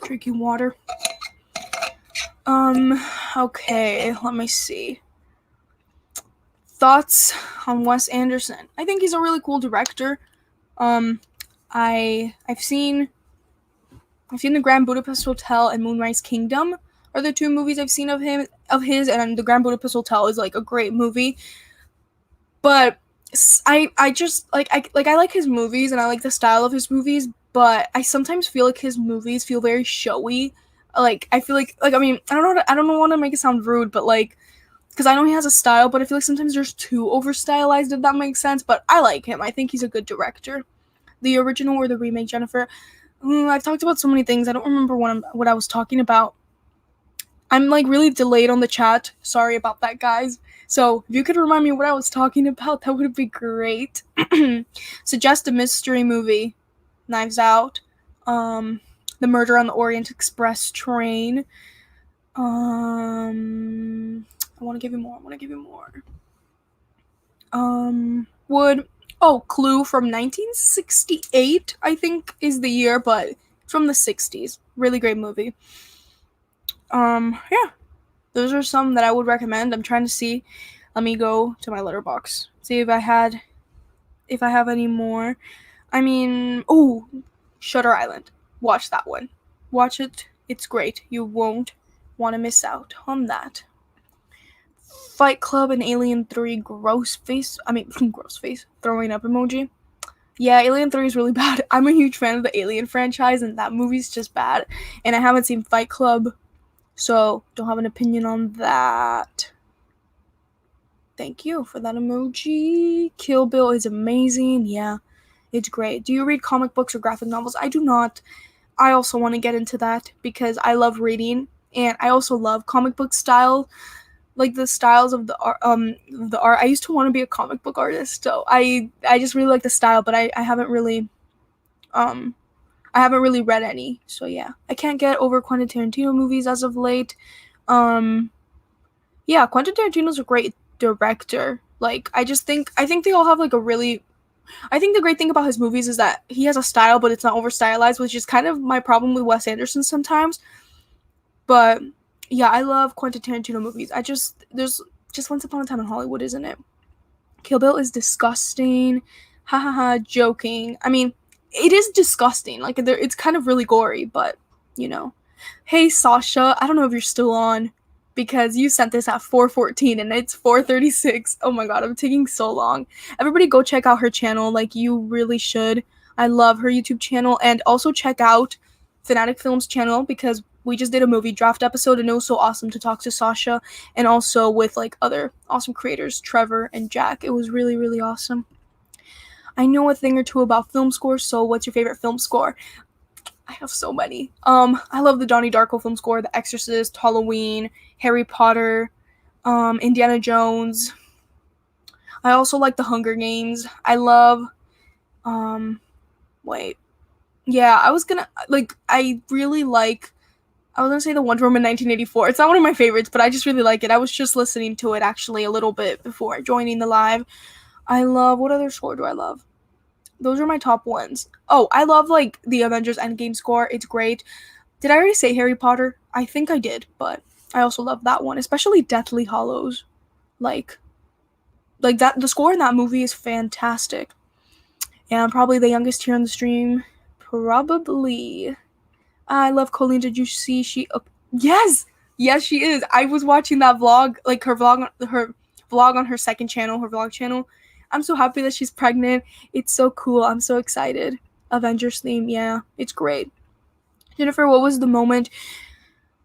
A: Drinking water. Okay, let me see. Thoughts on Wes Anderson? I think he's a really cool director. I've seen The Grand Budapest Hotel and Moonrise Kingdom are the two movies I've seen of his, and The Grand Budapest Hotel is like a great movie. But I just like I like his movies, and I like the style of his movies, but I sometimes feel like his movies feel very showy. Like, I feel like I don't want to make it sound rude, but like, because I know he has a style, but I feel like sometimes there's too over stylized, if that makes sense. But I like him. I think he's a good director. The original or the remake, Jennifer? I've talked about so many things. I don't remember what I was talking about. I'm like really delayed on the chat. Sorry about that, guys. So if you could remind me what I was talking about, that would be great. Suggest a mystery movie. Knives Out. The Murder on the Orient Express train. I want to give you more. Clue from 1968, I think is the year, but from the 60s. Really great movie. Yeah. Those are some that I would recommend. I'm trying to see. Let me go to my Letterboxd. See if I have any more. Shutter Island. Watch that one. Watch it. It's great. You won't want to miss out on that. Fight Club and Alien 3 gross face. Gross face. Throwing up emoji. Yeah, Alien 3 is really bad. I'm a huge fan of the Alien franchise, and that movie's just bad. And I haven't seen Fight Club, so don't have an opinion on that. Thank you for that emoji. Kill Bill is amazing. Yeah, it's great. Do you read comic books or graphic novels? I do not. I also want to get into that because I love reading, and I also love comic book style, like the styles of the art. I used to want to be a comic book artist, so I just really like the style, but I haven't really read any. So yeah, I can't get over Quentin Tarantino movies as of late. Yeah, Quentin Tarantino's a great director. Like I think they all have like a really. I think the great thing about his movies is that he has a style, but it's not over stylized, which is kind of my problem with Wes Anderson sometimes. But yeah, I love Quentin Tarantino movies. There's just Once Upon a Time in Hollywood, isn't it? Kill Bill is disgusting. Ha ha ha, joking. I mean, it is disgusting. Like it's kind of really gory, but you know. Hey Sasha, I don't know if you're still on because you sent this at 4:14 and it's 4:36. Oh my god, I'm taking so long. Everybody go check out her channel, like you really should. I love her YouTube channel, and also check out Fanatic Films channel because we just did a movie draft episode and it was so awesome to talk to Sasha and also with like other awesome creators, Trevor and Jack. It was really, really awesome. I know a thing or two about film scores, so what's your favorite film score? I have so many. I love the Donnie Darko film score, The Exorcist, Halloween, Harry Potter, Indiana Jones. I also like The Hunger Games. I love, yeah, I was gonna say the Wonder Woman 1984. It's not one of my favorites, but I just really like it. I was just listening to it actually a little bit before joining the live. What other score do I love? Those are my top ones. Oh, I love like the Avengers Endgame score. It's great. Did I already say Harry Potter? I think I did, but I also love that one, especially Deathly Hallows. Like that, the score in that movie is fantastic. And I'm probably the youngest here on the stream. Probably. I love Colleen. Did you see yes! Yes, she is. I was watching that vlog, like her vlog on her second channel, her vlog channel. I'm so happy that she's pregnant. It's so cool. I'm so excited. Avengers theme, yeah, it's great. Jennifer, what was the moment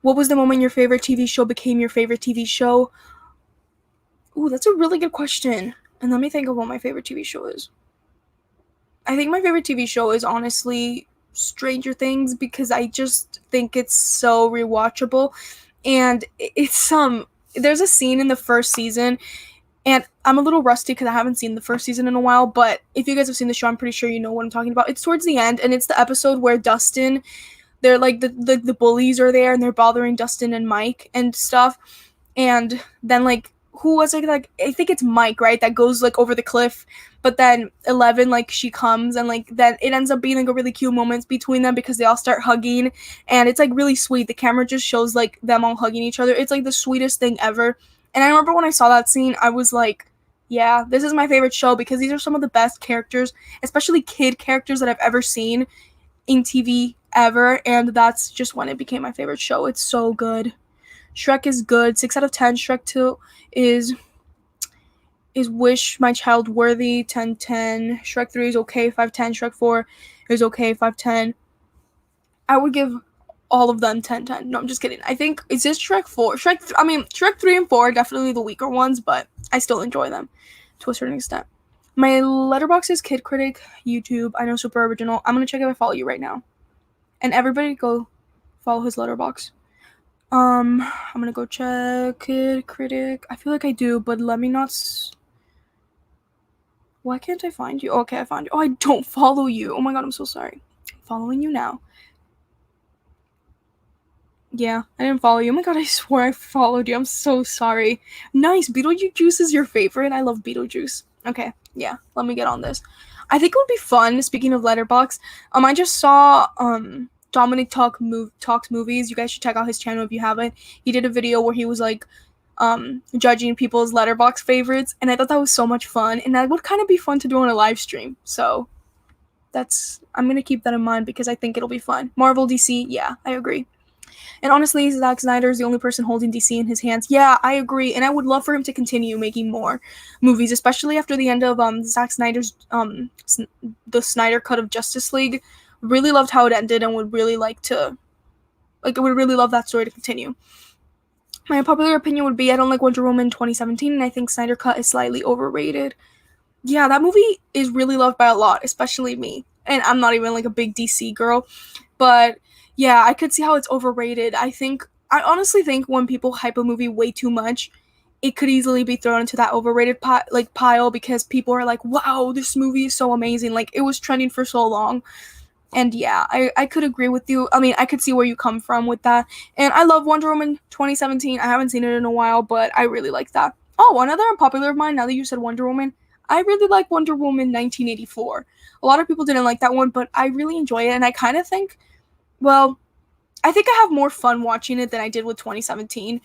A: your favorite TV show became your favorite TV show? Ooh, that's a really good question. And let me think of what my favorite TV show is. I think my favorite TV show is honestly Stranger Things because I just think it's so rewatchable. And it's there's a scene in the first season, and I'm a little rusty because I haven't seen the first season in a while, but if you guys have seen the show, I'm pretty sure you know what I'm talking about. It's towards the end, and it's the episode where Dustin, they're like the bullies are there and they're bothering Dustin and Mike and stuff. And then like who was it? Like I think it's Mike, right? That goes like over the cliff, but then 11 like she comes and like then it ends up being like a really cute moment between them because they all start hugging and it's like really sweet. The camera just shows like them all hugging each other. It's like the sweetest thing ever. And I remember when I saw that scene, I was like, yeah, this is my favorite show because these are some of the best characters, especially kid characters that I've ever seen in TV ever, and that's just when it became my favorite show. It's so good. Shrek is good. 6 out of 10. Shrek 2 is Wish My Child worthy. 10/10. Shrek 3 is okay. 5/10. Shrek 4 is okay. 5/10. I would give all of them 10/10. No, I'm just kidding. I think it's just Shrek 4. Shrek 3 and 4 are definitely the weaker ones, but I still enjoy them to a certain extent. My Letterboxd is Kid Critic YouTube. I know, super original. I'm gonna check if I follow you right now. And everybody go follow his Letterboxd. I'm gonna go check Kid Critic. I feel like I do, but let me not. Why can't I find you? Okay, I found you. Oh, I don't follow you. Oh my god, I'm so sorry. I'm following you now. Yeah, I didn't follow you. Oh my god, I swore I followed you. I'm so sorry. Nice. Beetlejuice is your favorite. I love Beetlejuice. Okay, yeah, let me get on this. I think it would be fun, speaking of Letterboxd. I just saw Dominic Talks Movies. You guys should check out his channel if you haven't. He did a video where he was like judging people's Letterboxd favorites, and I thought that was so much fun, and that would kind of be fun to do on a live stream. So I'm gonna keep that in mind because I think it'll be fun. Marvel, DC, yeah, I agree. And honestly, Zack Snyder is the only person holding DC in his hands. Yeah, I agree, and I would love for him to continue making more movies, especially after the end of Zack Snyder's the Snyder cut of Justice League. Really loved how it ended, and would really like to I would really love that story to continue. My unpopular opinion would be I don't like Wonder Woman 2017, and I think Snyder Cut is slightly overrated. Yeah, that movie is really loved by a lot, especially me. And I'm not even like a big DC girl, but yeah, I could see how it's overrated. I honestly think when people hype a movie way too much, it could easily be thrown into that overrated pile because people are like, "Wow, this movie is so amazing." Like it was trending for so long. And yeah, I could agree with you. I mean, I could see where you come from with that. And I love Wonder Woman 2017. I haven't seen it in a while, but I really like that. Oh, another unpopular of mine, now that you said Wonder Woman, I really like Wonder Woman 1984. A lot of people didn't like that one, but I really enjoy it. And I kind of think, well, I think I have more fun watching it than I did with 2017.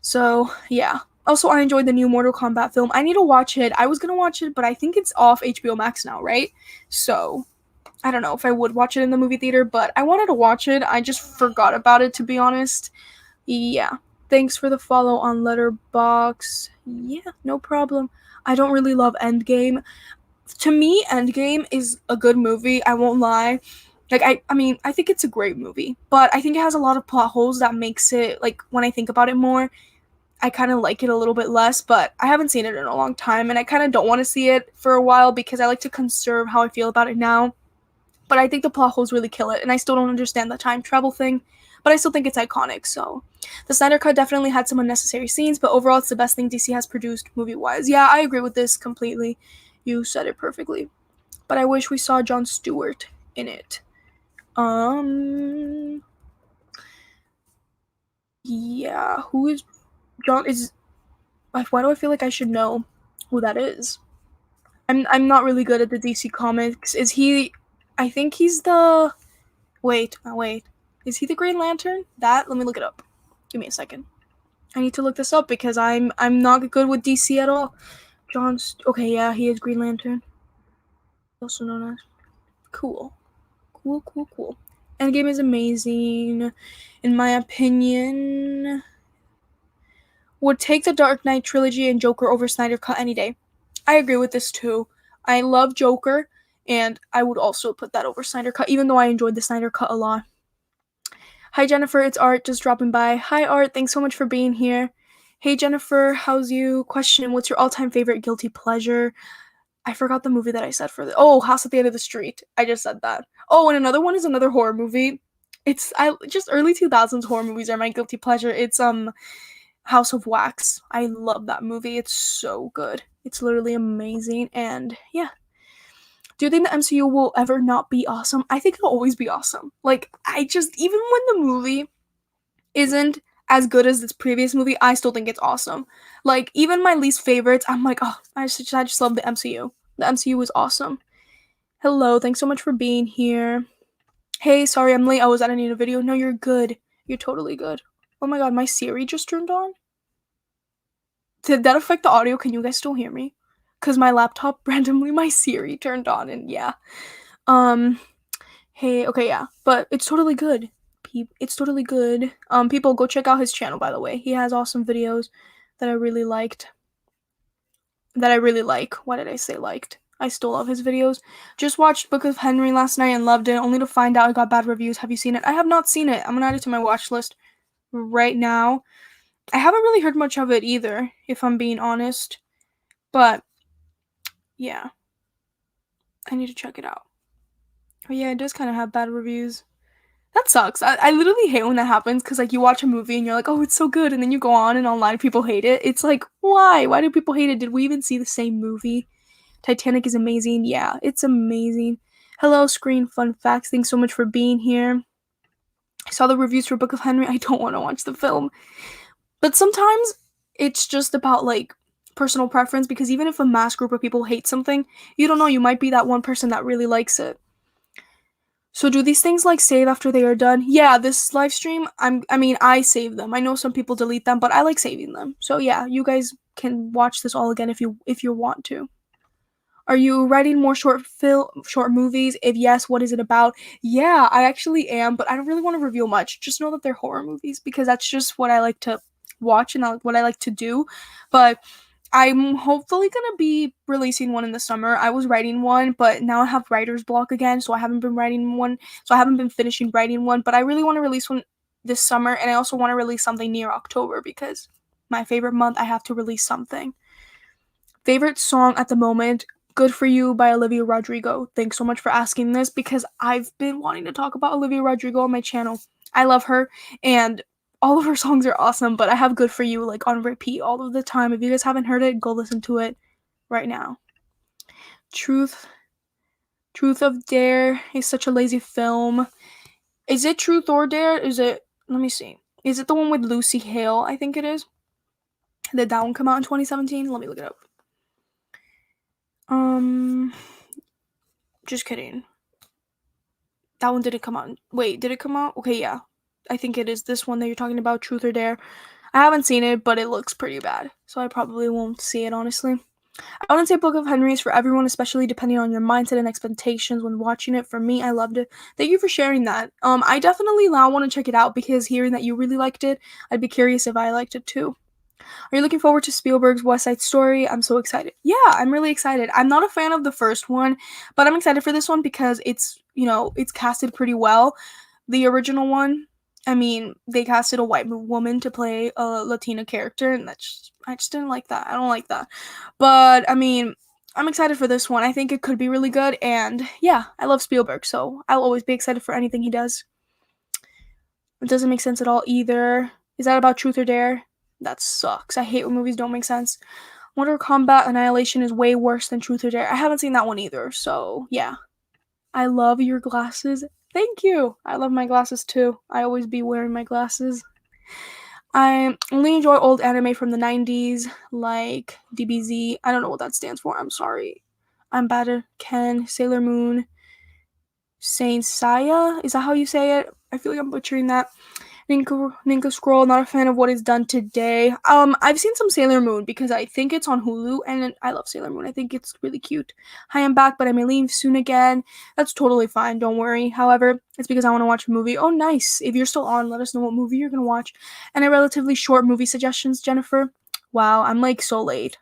A: So, yeah. Also, I enjoyed the new Mortal Kombat film. I need to watch it. I was going to watch it, but I think it's off HBO Max now, right? So, I don't know if I would watch it in the movie theater, but I wanted to watch it. I just forgot about it, to be honest. Yeah. Thanks for the follow on Letterboxd. Yeah, no problem. I don't really love Endgame. To me, Endgame is a good movie. I won't lie. Like I mean, I think it's a great movie, but I think it has a lot of plot holes that makes it like when I think about it more, I kind of like it a little bit less, but I haven't seen it in a long time and I kind of don't want to see it for a while because I like to conserve how I feel about it now. But I think the plot holes really kill it, and I still don't understand the time travel thing, but I still think it's iconic, so. The Snyder Cut definitely had some unnecessary scenes, but overall it's the best thing DC has produced movie-wise. Yeah, I agree with this completely. You said it perfectly. But I wish we saw Jon Stewart in it. Yeah, who is John is why do I feel like I should know who that is? I'm not really good at the DC comics. Is he I think he's the wait. Is he the Green Lantern? Let me look it up. Give me a second. I need to look this up because I'm not good with DC at all. Okay, yeah, he is Green Lantern. Also known as cool. Cool. Endgame is amazing. In my opinion, would take the Dark Knight trilogy and Joker over Snyder Cut any day. I agree with this too. I love Joker, and I would also put that over Snyder Cut, even though I enjoyed the Snyder Cut a lot. Hi Jennifer, it's Art just dropping by. Hi Art, thanks so much for being here. Hey Jennifer, how's you? Question, what's your all-time favorite guilty pleasure? I forgot the movie that I said for the House at the End of the Street. I just said that. Oh, and another one is another horror movie. I just early 2000s horror movies are my guilty pleasure. It's House of Wax. I love that movie. It's so good. It's literally amazing. And yeah. Do you think the MCU will ever not be awesome? I think it'll always be awesome. Like, even when the movie isn't as good as this previous movie, I still think it's awesome. Like, even my least favorites, I'm like, oh, I just love the MCU. The MCU is awesome. Hello, thanks so much for being here. Hey, sorry I'm late. I was editing a video. No, you're good. You're totally good. Oh my god, my Siri just turned on? Did that affect the audio? Can you guys still hear me? Because my laptop randomly my Siri turned on and yeah. Hey, okay, yeah. But it's totally good. It's totally good. People go check out his channel by the way. He has awesome videos that I really liked. That I really like. Why did I say liked? I still love his videos. Just watched Book of Henry last night and loved it, only to find out it got bad reviews. Have you seen it? I have not seen it. I'm gonna add it to my watch list right now. I haven't really heard much of it either, if I'm being honest. But yeah. I need to check it out. Oh yeah, it does kind of have bad reviews. That sucks. I literally hate when that happens because like you watch a movie and you're like, oh, it's so good, and then you go on and online people hate it. It's like, why? Why do people hate it? Did we even see the same movie? Titanic is amazing. Yeah, it's amazing. Hello, Screen Fun Facts. Thanks so much for being here. I saw the reviews for Book of Henry. I don't want to watch the film. But sometimes it's just about like personal preference because even if a mass group of people hate something, you don't know, you might be that one person that really likes it. So do these things like save after they are done? Yeah, this live stream, I save them. I know some people delete them, but I like saving them. So yeah, you guys can watch this all again if you want to. Are you writing more short movies? If yes, what is it about? Yeah, I actually am, but I don't really want to reveal much. Just know that they're horror movies because that's just what I like to watch and what I like to do. But I'm hopefully gonna be releasing one in the summer. I was writing one, but now I have writer's block again, so I haven't been writing one. So I haven't been finishing writing one, but I really want to release one this summer, and I also want to release something near October because my favorite month, I have to release something. Favorite song at the moment, Good For You by Olivia Rodrigo. Thanks so much for asking this because I've been wanting to talk about Olivia Rodrigo on my channel. I love her and all of her songs are awesome, but I have Good For You like on repeat all of the time. If you guys haven't heard it, go listen to it right now. Truth of Dare is such a lazy film. Is it Truth or Dare? Let me see. Is it the one with Lucy Hale? I think it is. Did that one come out in 2017? Let me look it up. Just kidding. That one didn't come out. Wait, did it come out? Okay, yeah. I think it is this one that you're talking about, Truth or Dare. I haven't seen it, but it looks pretty bad, so I probably won't see it, honestly. I wouldn't say Book of Henry is for everyone, especially depending on your mindset and expectations when watching it. For me, I loved it. Thank you for sharing that. I definitely now want to check it out because hearing that you really liked it, I'd be curious if I liked it too. Are you looking forward to Spielberg's West Side Story? I'm so excited. Yeah, I'm really excited. I'm not a fan of the first one, but I'm excited for this one because it's casted pretty well. The original one, I mean, they casted a white woman to play a Latina character, and I just didn't like that. I don't like that. But I mean, I'm excited for this one. I think it could be really good, and yeah, I love Spielberg, so I'll always be excited for anything he does. It doesn't make sense at all either. Is that about Truth or Dare? That sucks. I hate when movies don't make sense. Mortal Kombat Annihilation is way worse than Truth or Dare. I haven't seen that one either, so yeah. I love your glasses. Thank you. I love my glasses too. I always be wearing my glasses. I only enjoy old anime from the 90s, like DBZ. I don't know what that stands for. I'm sorry. I'm bad at Ken, Sailor Moon, Saint Seiya. Is that how you say it? I feel like I'm butchering that. Ninja Scroll, not a fan of what is done today. I've seen some Sailor Moon because I think it's on Hulu, and I love Sailor Moon. I think it's really cute. Hi, I'm back, but I may leave soon again. That's totally fine, don't worry. However, it's because I want to watch a movie. Oh, nice. If you're still on, let us know what movie you're going to watch. And a relatively short movie suggestions, Jennifer. Wow, I'm like so late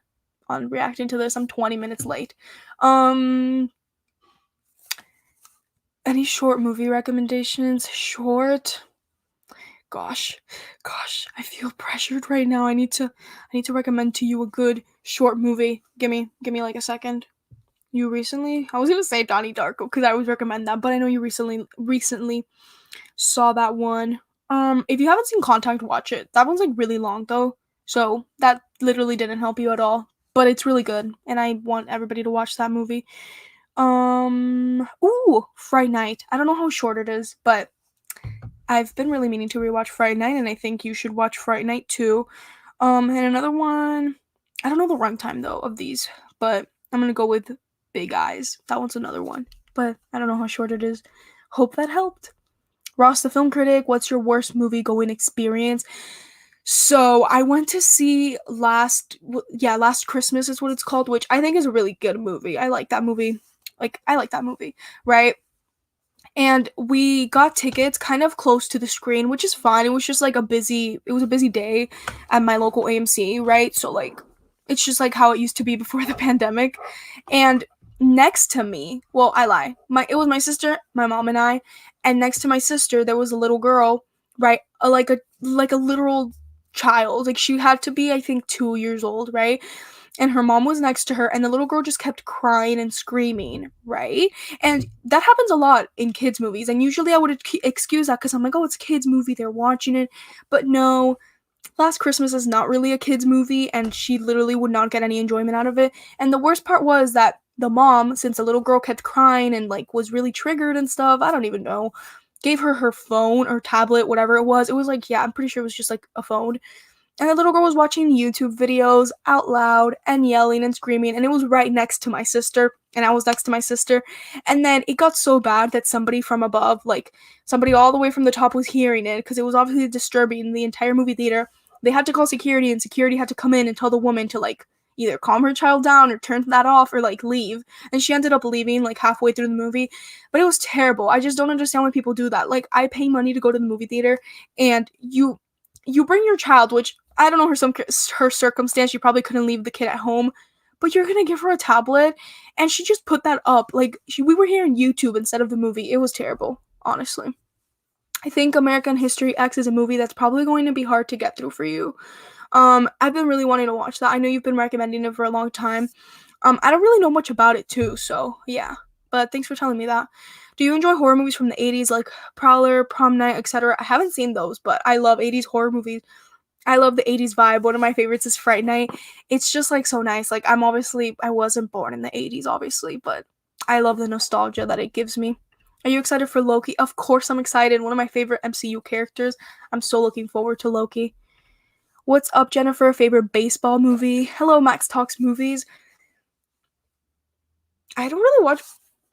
A: on reacting to this. I'm 20 minutes late. Any short movie recommendations? Short? Gosh, I feel pressured right now. I need to recommend to you a good short movie. Give me like a second. You recently? I was gonna say Donnie Darko because I always recommend that, but I know you recently saw that one. If you haven't seen Contact, watch it. That one's like really long though, so that literally didn't help you at all. But it's really good, and I want everybody to watch that movie. Fright Night. I don't know how short it is, but I've been really meaning to rewatch Fright Night, and I think you should watch Fright Night too. And another one, I don't know the runtime though of these, but I'm gonna go with Big Eyes. That one's another one, but I don't know how short it is. Hope that helped. Ross the Film Critic, what's your worst movie going experience? So I went to see Last Christmas is what it's called, which I think is a really good movie. I like that movie. Right? And we got tickets kind of close to the screen, which is fine. It was just like a busy day at my local AMC, right? So like it's just like how it used to be before the pandemic. And next to me, well, I lie. It was my sister, my mom and I, and next to my sister there was a little girl, right? Like a literal child. Like she had to be I think 2 years old, right? And her mom was next to her, and the little girl just kept crying and screaming, right? And that happens a lot in kids' movies, and usually I would excuse that because I'm like, oh, it's a kids' movie, they're watching it. But no, Last Christmas is not really a kids' movie, and she literally would not get any enjoyment out of it. And the worst part was that the mom, since the little girl kept crying and like was really triggered and stuff, I don't even know, gave her her phone or tablet, whatever it was. It was like, yeah, I'm pretty sure it was just like a phone. And the little girl was watching YouTube videos out loud and yelling and screaming, and it was right next to my sister, and I was next to my sister. And then it got so bad that somebody from above, like somebody all the way from the top, was hearing it because it was obviously disturbing the entire movie theater. They had to call security, and security had to come in and tell the woman to like either calm her child down or turn that off or like leave. And she ended up leaving like halfway through the movie, but it was terrible. I just don't understand why people do that. Like, I pay money to go to the movie theater, and you bring your child, which I don't know her circumstance. She probably couldn't leave the kid at home, but you're gonna give her a tablet, and she just put that up. Like, we were hearing YouTube instead of the movie. It was terrible, honestly. I think American History X is a movie that's probably going to be hard to get through for you. I've been really wanting to watch that. I know you've been recommending it for a long time. I don't really know much about it too, so yeah. But thanks for telling me that. Do you enjoy horror movies from the 80s like Prowler, Prom Night, etc.? I haven't seen those, but I love 80s horror movies. I love the 80s vibe. One of my favorites is Fright Night. It's just like so nice. Like, I wasn't born in the 80s obviously, but I love the nostalgia that it gives me. Are you excited for Loki? Of course I'm excited. One of my favorite MCU characters. I'm so looking forward to Loki. What's up, Jennifer? Favorite baseball movie? Hello, Max Talks Movies. I don't really watch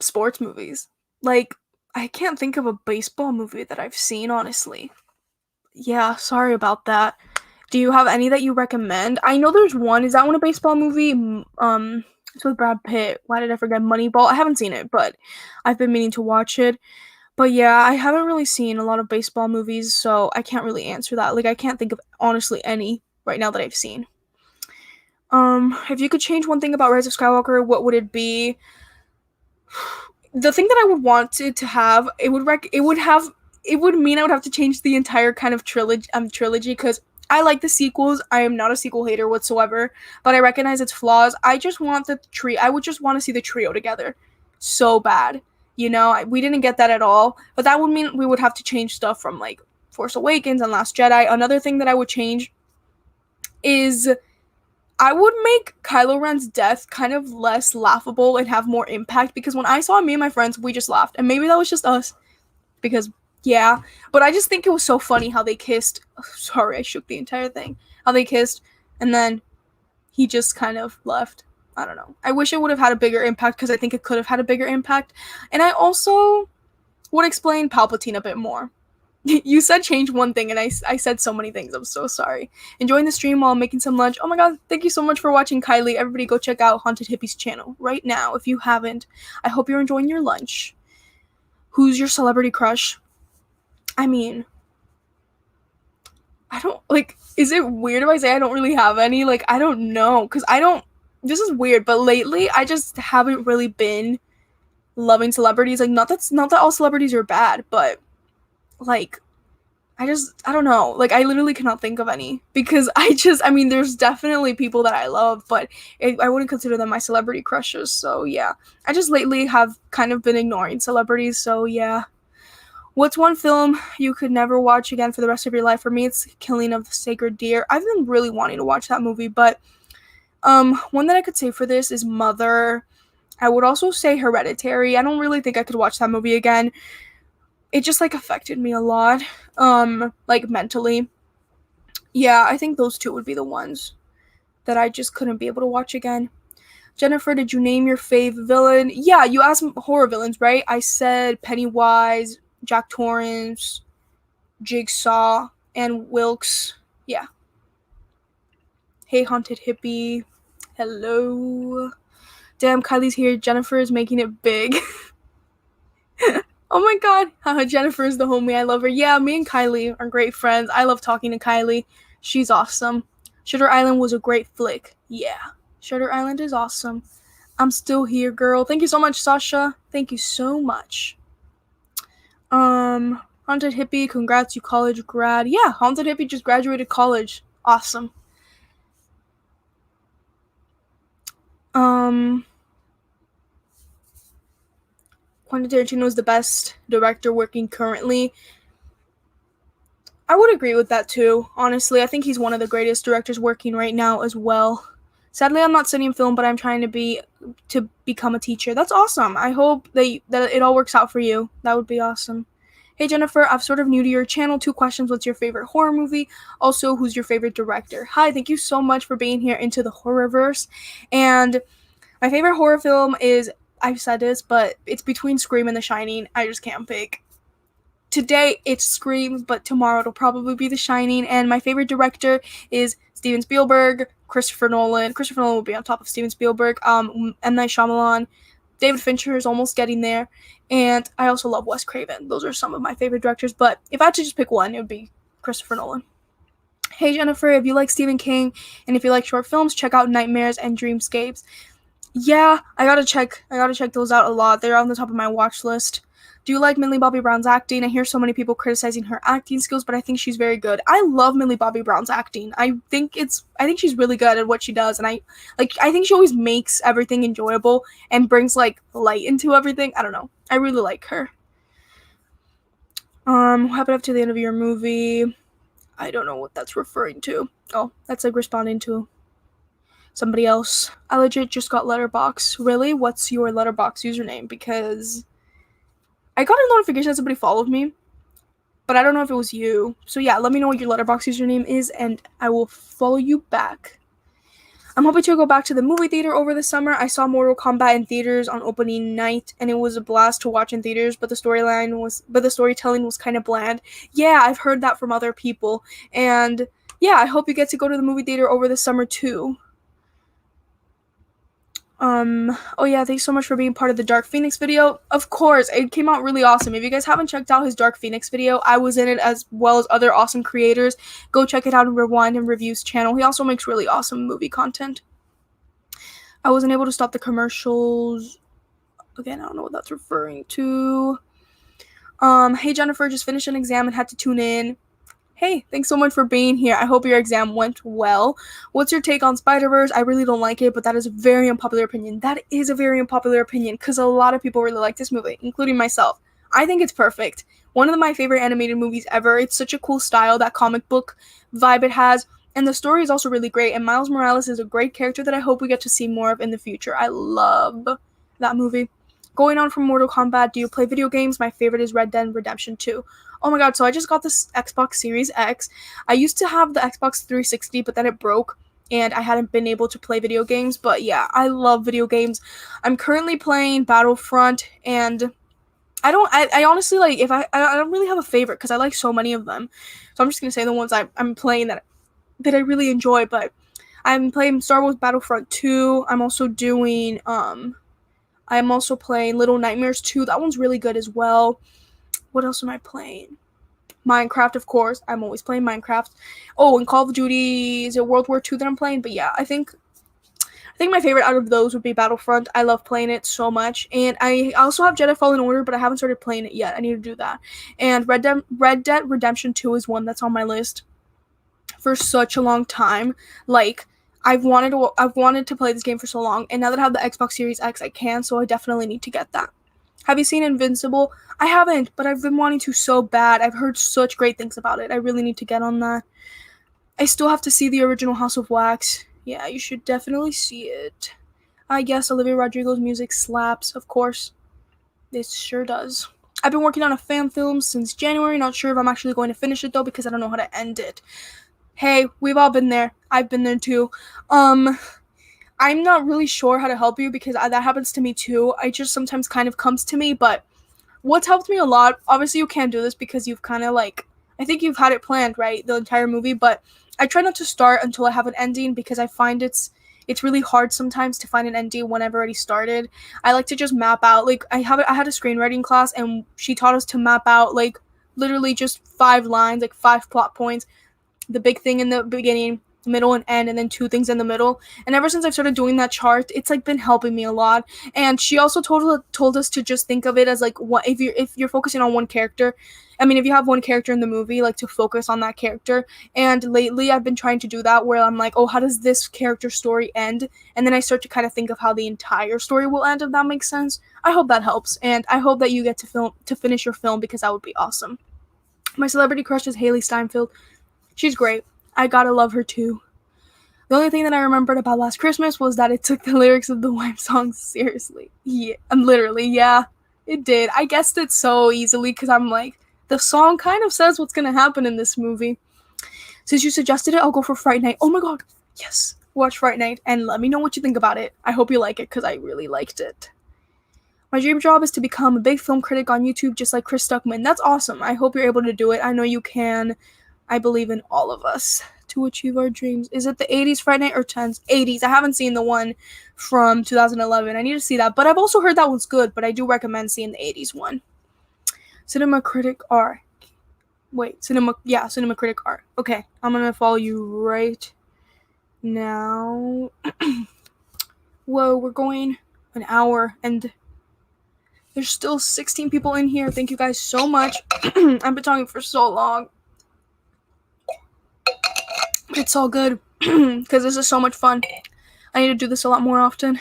A: sports movies. Like, I can't think of a baseball movie that I've seen, honestly. Yeah, sorry about that. Do you have any that you recommend? I know there's one. Is that one a baseball movie? It's with Brad Pitt. Why did I forget Moneyball? I haven't seen it, but I've been meaning to watch it. But yeah, I haven't really seen a lot of baseball movies, so I can't really answer that. Like, I can't think of honestly any right now that I've seen. If you could change one thing about Rise of Skywalker, what would it be? The thing that I would want it to have, it would mean I would have to change the entire kind of trilogy, because I like the sequels. I am not a sequel hater whatsoever, but I recognize its flaws. I would just want to see the trio together so bad. We didn't get that at all, but that would mean we would have to change stuff from like Force Awakens and Last Jedi. Another thing that I would change is I would make Kylo Ren's death kind of less laughable and have more impact, because when I saw me and my friends, we just laughed. And maybe that was just us, because, yeah. But I just think it was so funny how they kissed. Sorry, I shook the entire thing. How they kissed, and then he just kind of left. I don't know. I wish it would have had a bigger impact, because I think it could have had a bigger impact. And I also would explain Palpatine a bit more. You said change one thing, and I said so many things. I'm so sorry. Enjoying the stream while making some lunch. Oh my god, thank you so much for watching, Kylie. Everybody go check out Haunted Hippie's channel right now if you haven't. I hope you're enjoying your lunch. Who's your celebrity crush? I mean, I don't, like, is it weird if I say I don't really have any? Like, I don't know, because this is weird, but lately I just haven't really been loving celebrities. Like, not that all celebrities are bad, but like, I don't know. Like, I literally cannot think of any, because there's definitely people that I love, but I wouldn't consider them my celebrity crushes. So yeah, I just lately have kind of been ignoring celebrities. So yeah. What's one film you could never watch again for the rest of your life? For me, it's Killing of the Sacred Deer. I've been really wanting to watch that movie, but one that I could say for this is Mother. I would also say Hereditary. I don't really think I could watch that movie again. It just, like, affected me a lot, like, mentally. Yeah, I think those two would be the ones that I just couldn't be able to watch again. Jennifer, did you name your fave villain? Yeah, you asked horror villains, right? I said Pennywise, Jack Torrance, Jigsaw, and Wilkes. Yeah. Hey, Haunted Hippie. Hello. Damn, Kylie's here. Jennifer is making it big. Oh my god, Jennifer is the homie. I love her. Yeah, me and Kylie are great friends. I love talking to Kylie. She's awesome. Shutter Island was a great flick. Yeah, Shutter Island is awesome. I'm still here, girl. Thank you so much, Sasha. Thank you so much. Haunted Hippie, congrats, you college grad. Yeah, Haunted Hippie just graduated college. Awesome. Quentin Tarantino is the best director working currently. I would agree with that too, honestly. I think he's one of the greatest directors working right now as well. Sadly, I'm not studying film, but I'm trying to become a teacher. That's awesome. I hope that it all works out for you. That would be awesome. Hey Jennifer, I'm sort of new to your channel. 2 questions. What's your favorite horror movie? Also, who's your favorite director? Hi, thank you so much for being here into the horrorverse. And my favorite horror film is, I've said this, but it's between Scream and The Shining. I just can't pick. Today it's Scream, but tomorrow it'll probably be The Shining. And my favorite director is Steven Spielberg, Christopher Nolan. Christopher Nolan would be on top of Steven Spielberg. M. Night Shyamalan. David Fincher is almost getting there. And I also love Wes Craven. Those are some of my favorite directors. But if I had to just pick one, it would be Christopher Nolan. Hey Jennifer, if you like Stephen King and if you like short films, check out Nightmares and Dreamscapes. Yeah, I gotta check those out a lot. They're on the top of my watch list. Do you like Millie Bobby Brown's acting? I hear so many people criticizing her acting skills, but I think she's very good. I love Millie Bobby Brown's acting. I think she's really good at what she does, and I think she always makes everything enjoyable and brings like light into everything. I don't know. I really like her. What happened up to the end of your movie? I don't know what that's referring to. Oh, that's like responding to somebody else. I legit just got Letterboxd. Really? What's your Letterboxd username? Because I got a notification that somebody followed me, but I don't know if it was you. So yeah, let me know what your Letterboxd username is, and I will follow you back. I'm hoping to go back to the movie theater over the summer. I saw Mortal Kombat in theaters on opening night, and it was a blast to watch in theaters, but the storytelling was kind of bland. Yeah, I've heard that from other people, and yeah, I hope you get to go to the movie theater over the summer too. Oh yeah, thanks so much for being part of the Dark Phoenix video. Of course, it came out really awesome. If you guys haven't checked out his Dark Phoenix video, I was in it as well as other awesome creators. Go check it out on Rewind and Reviews channel. He also makes really awesome movie content. I wasn't able to stop the commercials. Again, I don't know what that's referring to. Hey Jennifer, just finished an exam and had to tune in. Hey, thanks so much for being here. I hope your exam went well. What's your take on Spider-Verse? I really don't like it, but that is a very unpopular opinion. That is a very unpopular opinion because a lot of people really like this movie, including myself. I think it's perfect. One of my favorite animated movies ever. It's such a cool style, that comic book vibe it has, and the story is also really great, and Miles Morales is a great character that I hope we get to see more of in the future. I love that movie. Going on from Mortal Kombat, do you play video games? My favorite is Red Dead Redemption 2. Oh my god, so I just got this Xbox Series X. I used to have the Xbox 360, but then it broke, and I hadn't been able to play video games, but yeah, I love video games. I'm currently playing Battlefront, and I honestly, like, if I don't really have a favorite, because I like so many of them, so I'm just gonna say the ones I'm playing that I really enjoy, but I'm playing Star Wars Battlefront 2, I'm also playing Little Nightmares 2, that one's really good as well. What else am I playing? Minecraft, of course. I'm always playing Minecraft. Oh, and Call of Duty, is it World War II that I'm playing? But yeah, I think my favorite out of those would be Battlefront. I love playing it so much. And I also have Jedi Fallen Order, but I haven't started playing it yet. I need to do that. And Red Dead Redemption 2 is one that's on my list for such a long time. Like, I've wanted to play this game for so long, and now that I have the Xbox Series X, I can, so I definitely need to get that. Have you seen Invincible? I haven't, but I've been wanting to so bad. I've heard such great things about it. I really need to get on that. I still have to see the original House of Wax. Yeah, you should definitely see it. I guess Olivia Rodrigo's music slaps, of course. It sure does. I've been working on a fan film since January. Not sure if I'm actually going to finish it, though, because I don't know how to end it. Hey, we've all been there. I've been there, too. I'm not really sure how to help you because that happens to me too. I just sometimes kind of comes to me, but what's helped me a lot, obviously you can't do this because you've kind of I think you've had it planned, right, the entire movie, but I try not to start until I have an ending because I find it's really hard sometimes to find an ending when I've already started. I like to just map out, I had a screenwriting class and she taught us to map out, literally just 5 lines, 5 plot points, the big thing in the beginning, middle and end, and then 2 things in the middle. And ever since I've started doing that chart, it's been helping me a lot. And she also told us to just think of it as what if you're focusing on one character. I mean, if you have one character in the movie, to focus on that character. And lately I've been trying to do that where I'm oh, how does this character story end? And then I start to kind of think of how the entire story will end, if that makes sense. I hope that helps, and I hope that you get to finish your film because that would be awesome. My celebrity crush is Haley Steinfeld. She's great. I gotta love her too. The only thing that I remembered about Last Christmas was that it took the lyrics of the Wham song seriously. Yeah, yeah, it did. I guessed it so easily because I'm the song kind of says what's gonna happen in this movie. Since you suggested it, I'll go for Fright Night. Oh my god, yes. Watch Fright Night and let me know what you think about it. I hope you like it because I really liked it. My dream job is to become a big film critic on YouTube just like Chris Stuckman. That's awesome. I hope you're able to do it. I know you can. I believe in all of us to achieve our dreams. Is it the 80s Friday Night or 10s? 80s. I haven't seen the one from 2011. I need to see that. But I've also heard that one's good, but I do recommend seeing the 80s one. Cinema Critic R. Cinema Critic R. Okay, I'm gonna follow you right now. Whoa, we're going an hour and there's still 16 people in here. Thank you guys so much. I've been talking for so long. It's all good because this is so much fun. I need to do this a lot more often.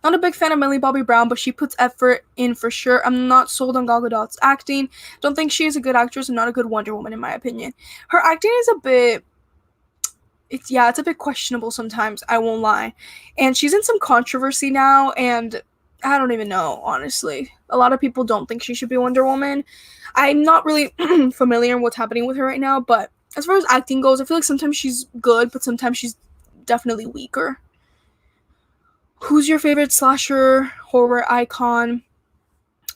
A: Not a big fan of Millie Bobby Brown, but she puts effort in for sure. I'm not sold on Gal Gadot's acting. Don't think she is a good actress and not a good Wonder Woman in my opinion. Her acting is a bit... It's a bit questionable sometimes, I won't lie. And she's in some controversy now, and I don't even know, honestly. A lot of people don't think she should be Wonder Woman. I'm not really familiar with what's happening with her right now, but as far as acting goes, I feel like sometimes she's good, but sometimes she's definitely weaker. Who's your favorite slasher horror icon?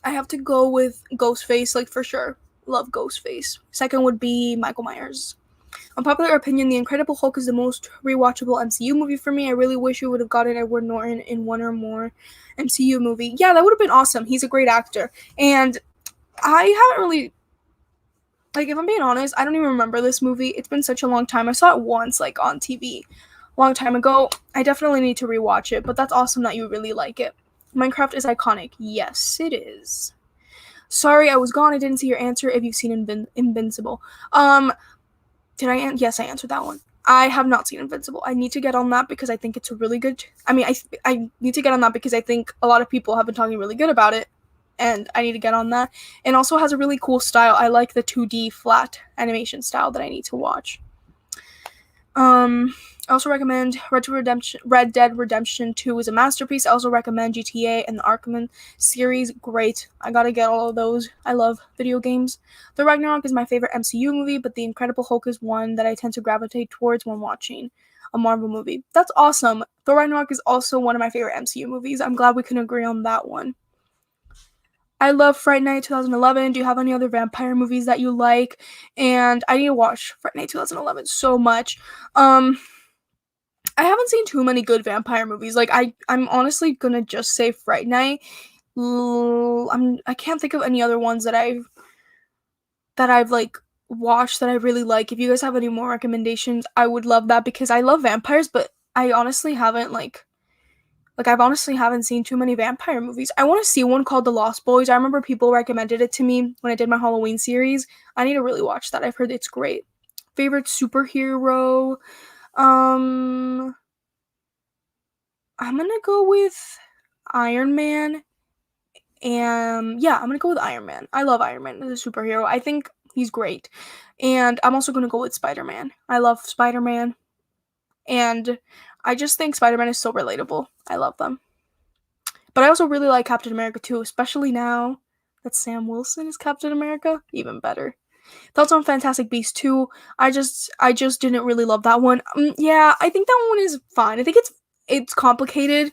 A: I have to go with Ghostface, like for sure. Love Ghostface. Second would be Michael Myers. Unpopular opinion, The Incredible Hulk is the most rewatchable MCU movie for me. I really wish we would have gotten Edward Norton in one or more MCU movie. Yeah, that would have been awesome. He's a great actor. And I haven't really... Like, if I'm being honest, I don't even remember this movie. It's been such a long time. I saw it once, like, on TV. A long time ago. I definitely need to rewatch it, but that's awesome that you really like it. Minecraft is iconic. Yes, it is. Sorry, I was gone. I didn't see your answer if you've seen Invincible. Yes, I answered that one. I have not seen Invincible. I need to get on that because I think it's a really good... I need to get on that because I think a lot of people have been talking really good about it. And I need to get on that. It also has a really cool style. I like the 2D flat animation style that I need to watch. I also recommend Red Dead Redemption 2 is a masterpiece. I also recommend GTA and the Arkham series. Great. I gotta get all of those. I love video games. Thor Ragnarok is my favorite MCU movie, but The Incredible Hulk is one that I tend to gravitate towards when watching a Marvel movie. That's awesome. Thor Ragnarok is also one of my favorite MCU movies. I'm glad we can agree on that one. I love Fright Night 2011. Do you have any other vampire movies that you like? And I need to watch Fright Night 2011 so much. I haven't seen too many good vampire movies. Like, I'm honestly gonna just say Fright Night. I can't think of any other ones that I've like watched that I really like. If you guys have any more recommendations, I would love that because I love vampires, but I honestly haven't I've honestly haven't seen too many vampire movies. I want to see one called The Lost Boys. I remember people recommended it to me when I did my Halloween series. I need to really watch that. I've heard it's great. Favorite superhero? I'm gonna go with Iron Man. And yeah, I'm gonna go with Iron Man. I love Iron Man as a superhero. I think he's great. And I'm also gonna go with Spider-Man. I love Spider-Man. And I just think Spider-Man is so relatable. I love them. But I also really like Captain America too, especially now that Sam Wilson is Captain America. Even better. Thoughts on Fantastic Beasts 2? I just didn't really love that one. Yeah, I think that one is fine. I think it's complicated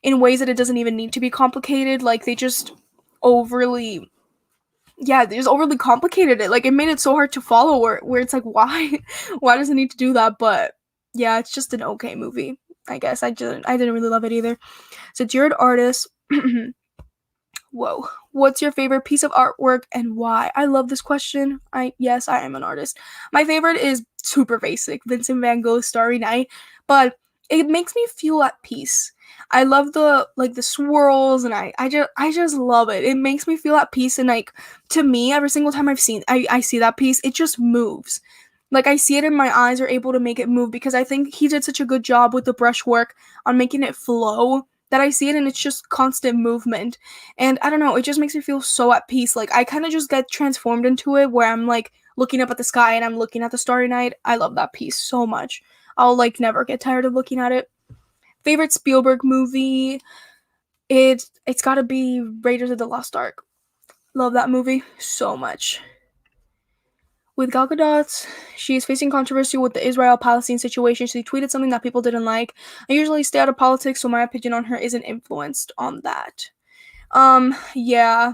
A: in ways that it doesn't even need to be complicated. Like, they just overly complicated it. Like, it made it so hard to follow where it's like, why does it need to do that? But yeah, it's just an okay movie, I guess. I didn't really love it either. So you're an artist. Whoa. What's your favorite piece of artwork and why? I love this question. Yes, I am an artist. My favorite is super basic, Vincent van Gogh's Starry Night, but it makes me feel at peace. I love the swirls, and I just love it. It makes me feel at peace, and like, to me, every single time I see that piece, it just moves. Like, I see it in my eyes are able to make it move because I think he did such a good job with the brushwork on making it flow that I see it and it's just constant movement. And I don't know, it just makes me feel so at peace. Like, I kind of just get transformed into it where I'm like looking up at the sky and I'm looking at the starry night. I love that piece so much. I'll like never get tired of looking at it. Favorite Spielberg movie? It's gotta be Raiders of the Lost Ark. Love that movie so much. With Gal Gadot, she is facing controversy with the Israel-Palestine situation. She tweeted something that people didn't like. I usually stay out of politics, so my opinion on her isn't influenced on that. Yeah,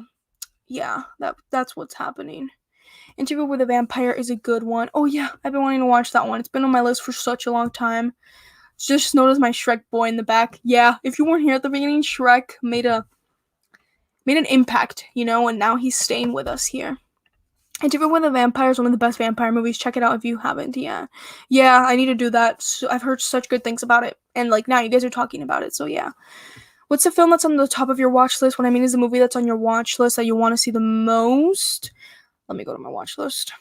A: that's what's happening. Interview with a Vampire is a good one. Oh yeah, I've been wanting to watch that one. It's been on my list for such a long time. Just noticed my Shrek boy in the back. Yeah, if you weren't here at the beginning, Shrek made an impact, and now he's staying with us here. Interview with a Vampire is one of the best vampire movies. Check it out if you haven't. Yeah, I need to do that. So I've heard such good things about it, and now you guys are talking about it. So yeah, what's the film that's on the top of your watch list? What I mean is the movie that's on your watch list that you want to see the most. Let me go to my watch list.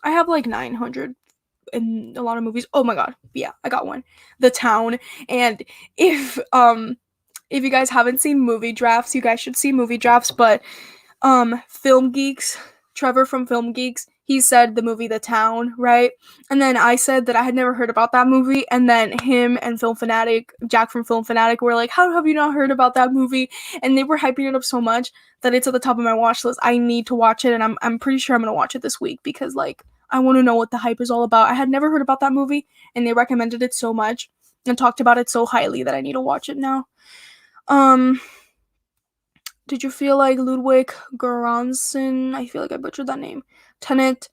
A: I have 900 and a lot of movies. Oh my god, yeah, I got one. The Town. And if you guys haven't seen Movie Drafts, you guys should see Movie Drafts. But Film Geeks, Trevor from Film Geeks, he said the movie The Town, right? And then I said that I had never heard about that movie, and then him and Film Fanatic, Jack from Film Fanatic, were like, how have you not heard about that movie? And they were hyping it up so much that it's at the top of my watch list. I need to watch it, and I'm pretty sure I'm gonna watch it this week because I want to know what the hype is all about. I had never heard about that movie, and they recommended it so much and talked about it so highly that I need to watch it now. Did you feel like Ludwig Göransson, I feel like I butchered that name, Tenet,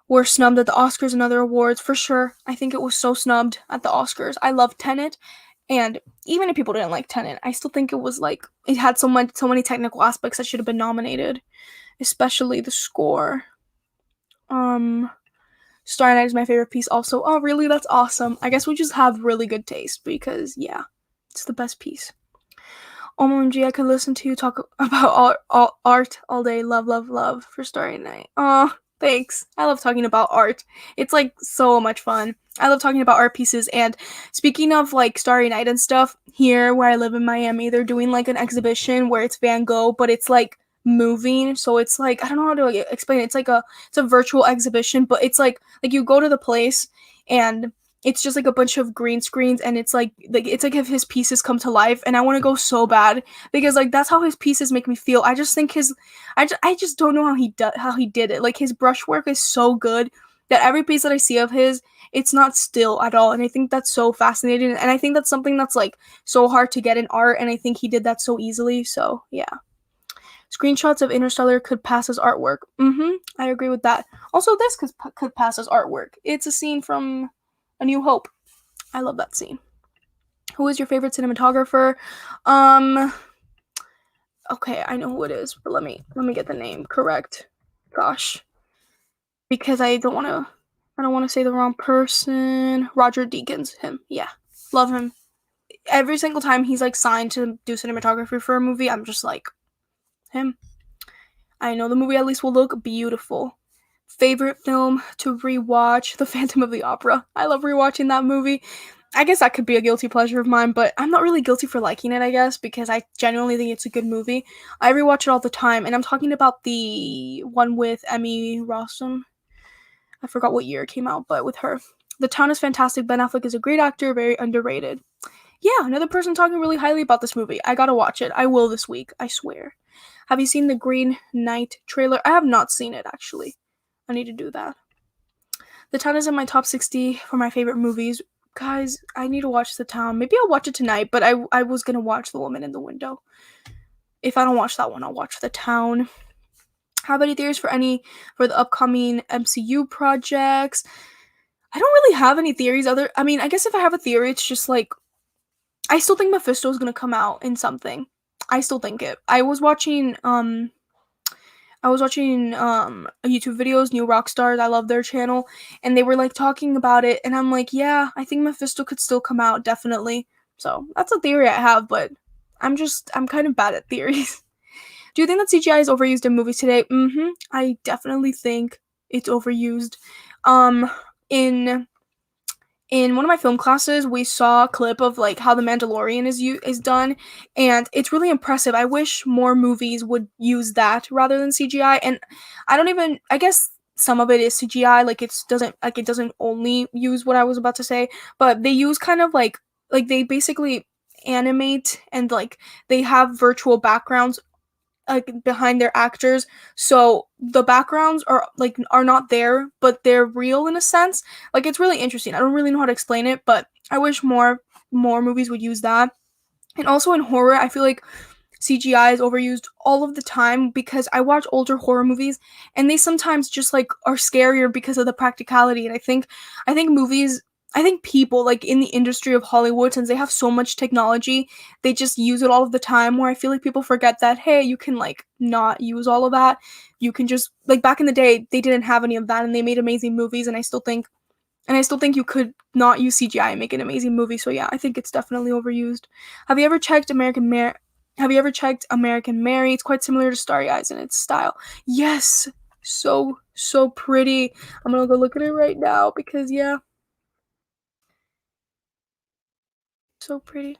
A: were snubbed at the Oscars and other awards? For sure. I think it was so snubbed at the Oscars. I love Tenet, and even if people didn't like Tenet, I still think it was it had so many technical aspects that should have been nominated, especially the score. Starry Night is my favorite piece also. Oh, really? That's awesome. I guess we just have really good taste because, yeah, it's the best piece. OMG, I could listen to you talk about art all day. Love, love, love for Starry Night. Oh, thanks. I love talking about art. It's so much fun. I love talking about art pieces. And speaking of Starry Night and stuff, here where I live in Miami, they're doing an exhibition where it's Van Gogh, but it's moving. So it's I don't know how to explain it. It's a virtual exhibition, but it's you go to the place and it's just a bunch of green screens, and it's it's if his pieces come to life, and I want to go so bad because that's how his pieces make me feel. I just think I just don't know how he did it. His brushwork is so good that every piece that I see of his, it's not still at all, and I think that's so fascinating, and I think that's something that's so hard to get in art, and I think he did that so easily. So yeah. Screenshots of Interstellar could pass as artwork. I agree with that. Also, this could pass as artwork. It's a scene from A New Hope. I love that scene. Who is your favorite cinematographer? Okay, I know who it is, but let me get the name correct. Gosh. Because I don't want to say the wrong person. Roger Deakins, him. Yeah. Love him. Every single time he's signed to do cinematography for a movie, I'm just him. I know the movie at least will look beautiful. Favorite film to rewatch? The Phantom of the Opera. I love rewatching that movie. I guess that could be a guilty pleasure of mine, but I'm not really guilty for liking it, I guess, because I genuinely think it's a good movie. I rewatch it all the time, and I'm talking about the one with Emmy Rossum. I forgot what year it came out, but with her. The Town is fantastic. Ben Affleck is a great actor, very underrated. Yeah, another person talking really highly about this movie. I gotta watch it. I will this week, I swear. Have you seen the Green Knight trailer? I have not seen it, actually. I need to do that. The Town is in my top 60 for my favorite movies. Guys, I need to watch The Town. Maybe I'll watch it tonight, but I was gonna watch The Woman in the Window. If I don't watch that one, I'll watch The Town. Have any theories for the upcoming MCU projects? I don't really have any theories I guess if I have a theory, it's just I still think Mephisto is gonna come out in something. I still think it. I was watching YouTube videos, New Rockstars. I love their channel, and they were talking about it, and I'm yeah, I think Mephisto could still come out, definitely. So that's a theory I have, but I'm kind of bad at theories. Do you think that CGI is overused in movies today? I definitely think it's overused. In one of my film classes, we saw a clip of how The Mandalorian is done, and it's really impressive. I wish more movies would use that rather than CGI. And I guess some of it is CGI, it doesn't only use what I was about to say, but they use kind of they basically animate, and they have virtual backgrounds behind their actors, so the backgrounds are not there, but they're real in a sense. It's really interesting. I don't really know how to explain it, but I wish more movies would use that. And also in horror, I feel CGI is overused all of the time because I watch older horror movies and they sometimes just like are scarier because of the practicality. And I think people like in the industry of Hollywood, since they have so much technology, they just use it all of the time. Where I feel like people forget that, hey, you can like not use all of that. You can just like back in the day, they didn't have any of that and they made amazing movies. And I still think you could not use CGI and make an amazing movie. So yeah, I think it's definitely overused. Have you ever checked American Mary? Have you ever checked American Mary? It's quite similar to Starry Eyes in its style. Yes, so pretty. I'm gonna go look at it right now because yeah, so pretty.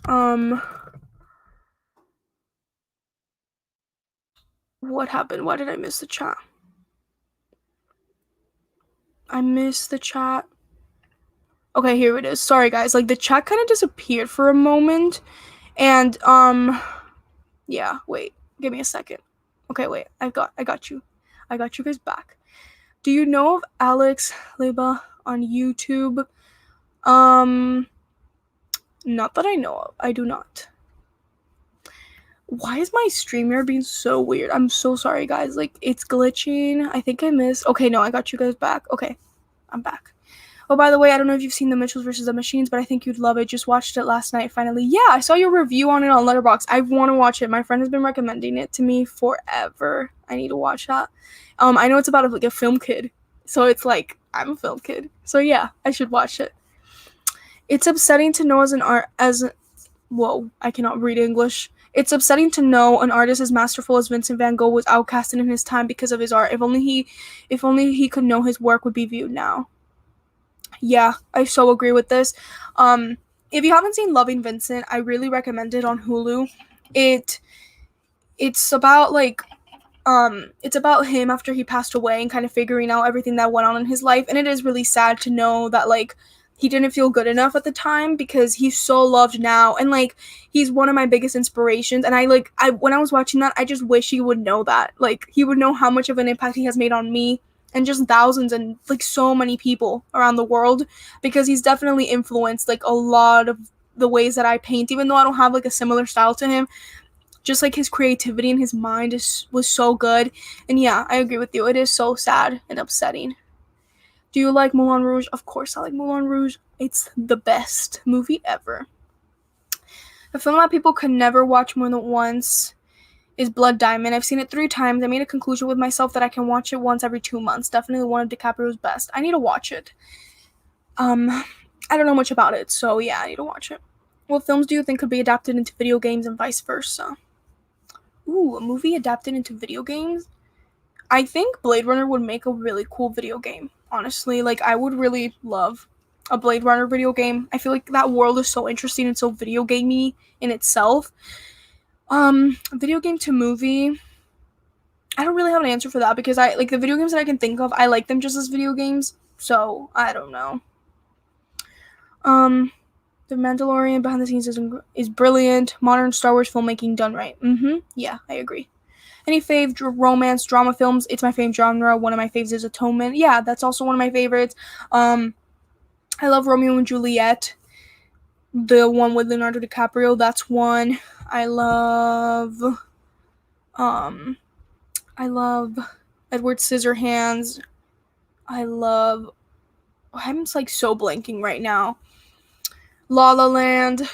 A: Um, what happened? Why did I miss the chat? I missed the chat. Okay, here it is. Sorry guys, like the chat kind of disappeared for a moment, and yeah, wait, give me a second. Okay, wait, I got you. I got you guys back. Do you know of Alex Leba on YouTube? Not that I know of. I do not. Why is my StreamYard being so weird? I'm so sorry, guys. Like, it's glitching. I think I missed. Okay, no, I got you guys back. Okay, I'm back. Oh, by the way, I don't know if you've seen The Mitchells vs. the Machines, but I think you'd love it. Just watched it last night, finally. Yeah, I saw your review on it on Letterboxd. I want to watch it. My friend has been recommending it to me forever. I need to watch that. I know it's about like a film kid, so it's like I'm a film kid. So yeah, I should watch it. It's upsetting to know whoa, I cannot read English. It's upsetting to know an artist as masterful as Vincent van Gogh was outcasted in his time because of his art. If only he could know his work would be viewed now. Yeah, I so agree with this. If you haven't seen Loving Vincent, I really recommend it on Hulu. It's about like it's about him after he passed away and kind of figuring out everything that went on in his life, and it is really sad to know that like he didn't feel good enough at the time because he's so loved now, and like he's one of my biggest inspirations. And I when I was watching that, I just wish he would know that, like he would know how much of an impact he has made on me and just thousands and like so many people around the world, because he's definitely influenced like a lot of the ways that I paint, even though I don't have like a similar style to him. Just like his creativity and his mind was so good. And yeah, I agree with you. It is so sad and upsetting. Do you like Moulin Rouge? Of course I like Moulin Rouge. It's the best movie ever. A film that people could never watch more than once is Blood Diamond. I've seen it 3 times. I made a conclusion with myself that I can watch it once every 2 months. Definitely one of DiCaprio's best. I need to watch it. I don't know much about it, so yeah, I need to watch it. What films do you think could be adapted into video games and vice versa? Ooh, a movie adapted into video games? I think Blade Runner would make a really cool video game, honestly. Like, I would really love a Blade Runner video game. I feel like that world is so interesting and so video gamey in itself. Video game to movie, I don't really have an answer for that because I like the video games that I can think of, I like them just as video games, so I don't know. The Mandalorian behind the scenes is brilliant. Modern Star Wars filmmaking done right. Yeah, I agree. Any fave romance drama films? It's my favorite genre. One of my faves is Atonement. Yeah, that's also one of my favorites. I love Romeo and Juliet. The one with Leonardo DiCaprio. That's one. I love Edward Scissorhands. I'm like so blanking right now. La La Land.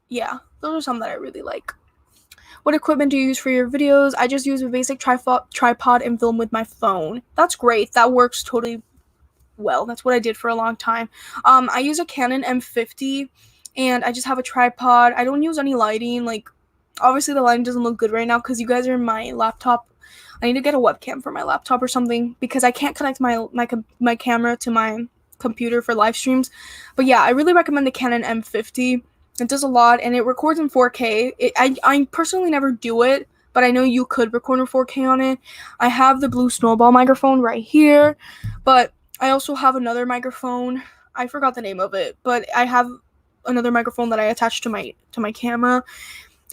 A: Yeah, those are some that I really like. What equipment do you use for your videos? I just use a basic tripod and film with my phone. That's great. That works totally well. That's what I did for a long time. I use a Canon M50 and I just have a tripod. I don't use any lighting. Like, obviously the lighting doesn't look good right now because you guys are in my laptop. I need to get a webcam for my laptop or something because I can't connect my camera to my computer for live streams. But yeah, I really recommend the Canon M50. It does a lot and it records in 4K. I personally never do it, but I know you could record in 4K on it. I have the Blue Snowball microphone right here, but I also have another microphone. I forgot the name of it, but I have another microphone that I attach to my camera.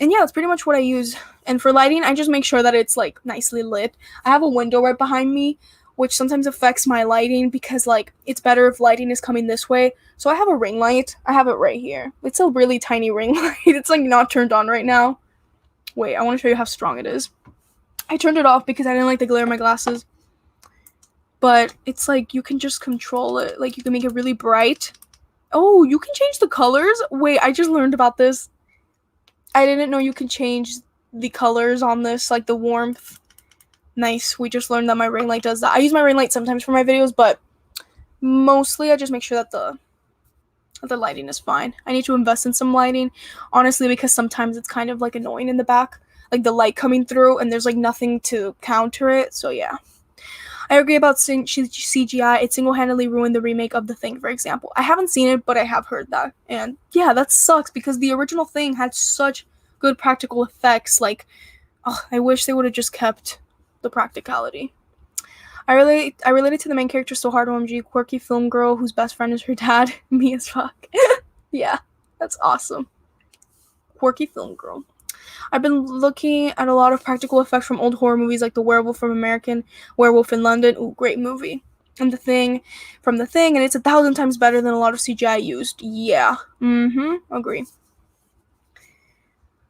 A: And yeah, that's pretty much what I use. And for lighting, I just make sure that it's like nicely lit. I have a window right behind me which sometimes affects my lighting because, like, it's better if lighting is coming this way. So I have a ring light. I have it right here. It's a really tiny ring light. It's, like, not turned on right now. Wait, I want to show you how strong it is. I turned it off because I didn't like the glare of my glasses. But it's, like, you can just control it. Like, you can make it really bright. Oh, you can change the colors? Wait, I just learned about this. I didn't know you can change the colors on this, like, the warmth. Nice. We just learned that my ring light does that. I use my ring light sometimes for my videos, but mostly I just make sure that the lighting is fine. I need to invest in some lighting, honestly, because sometimes it's kind of, like, annoying in the back, like the light coming through, and there's, like, nothing to counter it. So yeah, I agree about CGI. It single-handedly ruined the remake of The Thing, for example. I haven't seen it, but I have heard that, and yeah, that sucks because the original Thing had such good practical effects. Like, I wish they would have just kept the practicality. I related to the main character so hard. OMG, quirky film girl whose best friend is her dad. Me as fuck. Yeah, that's awesome. Quirky film girl. I've been looking at a lot of practical effects from old horror movies like The Werewolf from American, Werewolf in London. Ooh, great movie. And The Thing from The Thing, and it's 1,000 times better than a lot of CGI used. Yeah. Agree.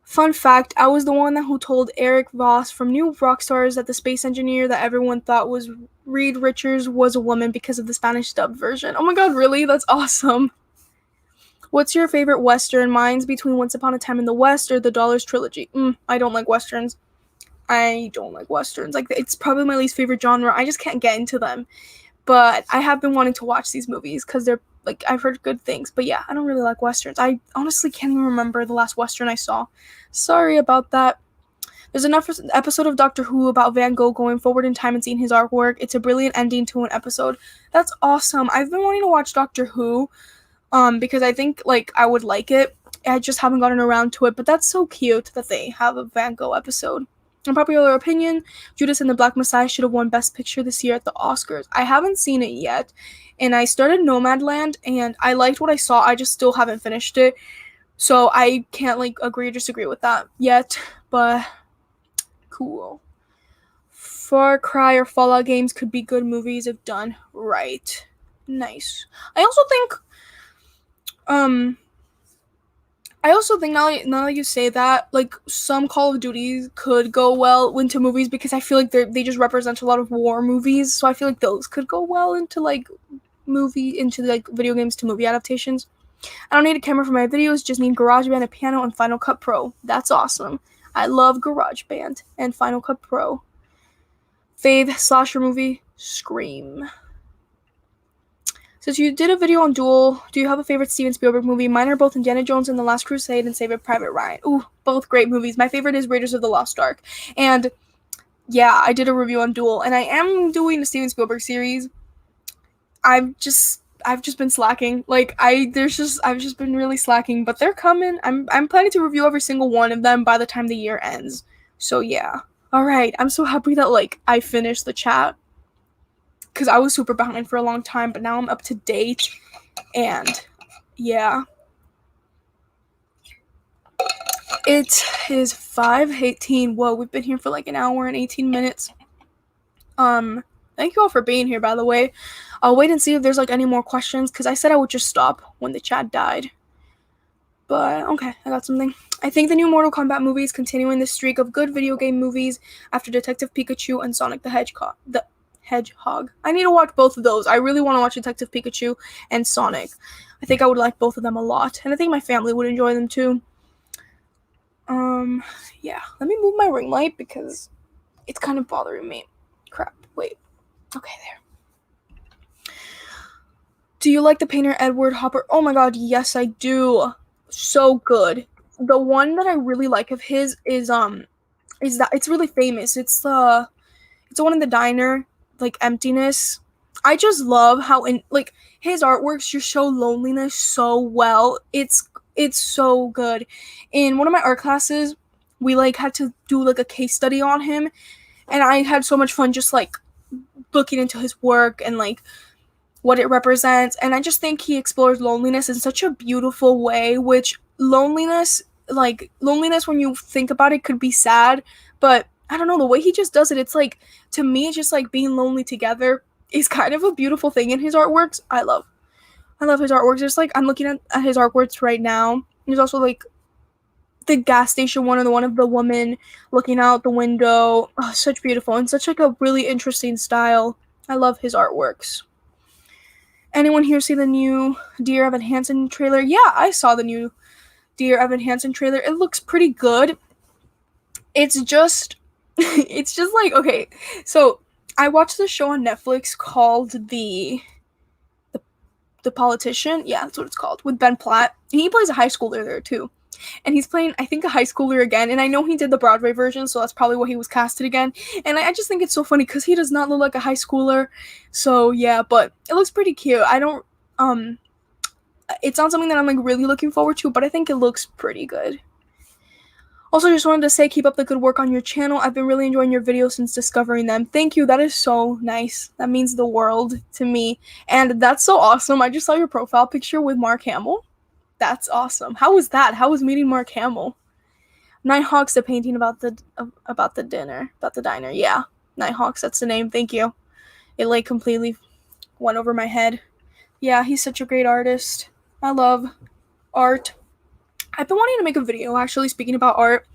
A: Fun fact, I was the one who told Eric Voss from New Rockstars that the space engineer that everyone thought was Reed Richards was a woman because of the Spanish dubbed version. Oh my god, really? That's awesome. What's your favorite Western? Mine's between Once Upon a Time in the West or the Dollars Trilogy. I don't like Westerns. Like, it's probably my least favorite genre. I just can't get into them. But I have been wanting to watch these movies because they're, like, I've heard good things. But yeah, I don't really like Westerns. I honestly can't even remember the last Western I saw. Sorry about that. There's an episode of Doctor Who about Van Gogh going forward in time and seeing his artwork. It's a brilliant ending to an episode. That's awesome. I've been wanting to watch Doctor Who because I think, like, I would like it. I just haven't gotten around to it. But that's so cute that they have a Van Gogh episode. Unpopular opinion, Judas and the Black Messiah should have won Best Picture this year at the Oscars. I haven't seen it yet, and I started Nomadland, and I liked what I saw. I just still haven't finished it, so I can't, like, agree or disagree with that yet, but cool. Far Cry or Fallout games could be good movies if done right. Nice. I also think now that you say that, like, some Call of Duties could go well into movies because I feel like they just represent a lot of war movies, so I feel like those could go well into, like, video games to movie adaptations. I don't need a camera for my videos, just need GarageBand, a piano, and Final Cut Pro. That's awesome. I love GarageBand and Final Cut Pro. Fave slasher movie, Scream. Since you did a video on Duel, do you have a favorite Steven Spielberg movie? Mine are both Indiana Jones and The Last Crusade and Saving Private Ryan. Ooh, both great movies. My favorite is Raiders of the Lost Ark. And yeah, I did a review on Duel, and I am doing a Steven Spielberg series. I've just been slacking. Like, I've just been really slacking, but they're coming. I'm planning to review every single one of them by the time the year ends. So yeah. All right. I'm so happy that, like, I finished the chat, because I was super behind for a long time, but now I'm up to date, and yeah. It is 5:18. Whoa, we've been here for like an hour and 18 minutes. Thank you all for being here, by the way. I'll wait and see if there's, like, any more questions, because I said I would just stop when the chat died. But, okay, I got something. I think the new Mortal Kombat movie is continuing the streak of good video game movies after Detective Pikachu and Sonic the Hedgehog. I need to watch both of those. I really want to watch Detective Pikachu and Sonic. I think I would like both of them a lot, and I think my family would enjoy them too. Yeah. Let me move my ring light because it's kind of bothering me. Crap. Wait. Okay, there. Do you like the painter Edward Hopper? Oh my god, yes I do. So good. The one that I really like of his is that it's really famous. It's the one in the diner, like, Emptiness. I just love how his artworks just show loneliness so well. It's so good. In one of my art classes, we, like, had to do, like, a case study on him, and I had so much fun just, like, looking into his work and, like, what it represents. And I just think he explores loneliness in such a beautiful way, which loneliness when you think about it could be sad, but I don't know, the way he just does it, it's like, to me, it's just like being lonely together is kind of a beautiful thing in his artworks. I love his artworks. Just like I'm looking at his artworks right now. There's also like the gas station one, and the one of the woman looking out the window. Oh, such beautiful and such like a really interesting style. I love his artworks. Anyone here see the new Dear Evan Hansen trailer? Yeah, I saw the new Dear Evan Hansen trailer. It looks pretty good. It's just it's just like, okay, so I watched the show on Netflix called the Politician. Yeah, that's what it's called, with Ben Platt. And he plays a high schooler there too. And he's playing, I think, a high schooler again. And I know he did the Broadway version, so that's probably why he was casted again. And I just think it's so funny because he does not look like a high schooler. So yeah, but it looks pretty cute. I don't it's not something that I'm like really looking forward to, but I think it looks pretty good. Also, just wanted to say, keep up the good work on your channel. I've been really enjoying your videos since discovering them. Thank you. That is so nice. That means the world to me. And that's so awesome. I just saw your profile picture with Mark Hamill. That's awesome. How was that? How was meeting Mark Hamill? Nighthawks, the painting about the diner. Yeah, Nighthawks. That's the name. Thank you. It like completely went over my head. Yeah, he's such a great artist. I love art. I've been wanting to make a video, actually, speaking about art,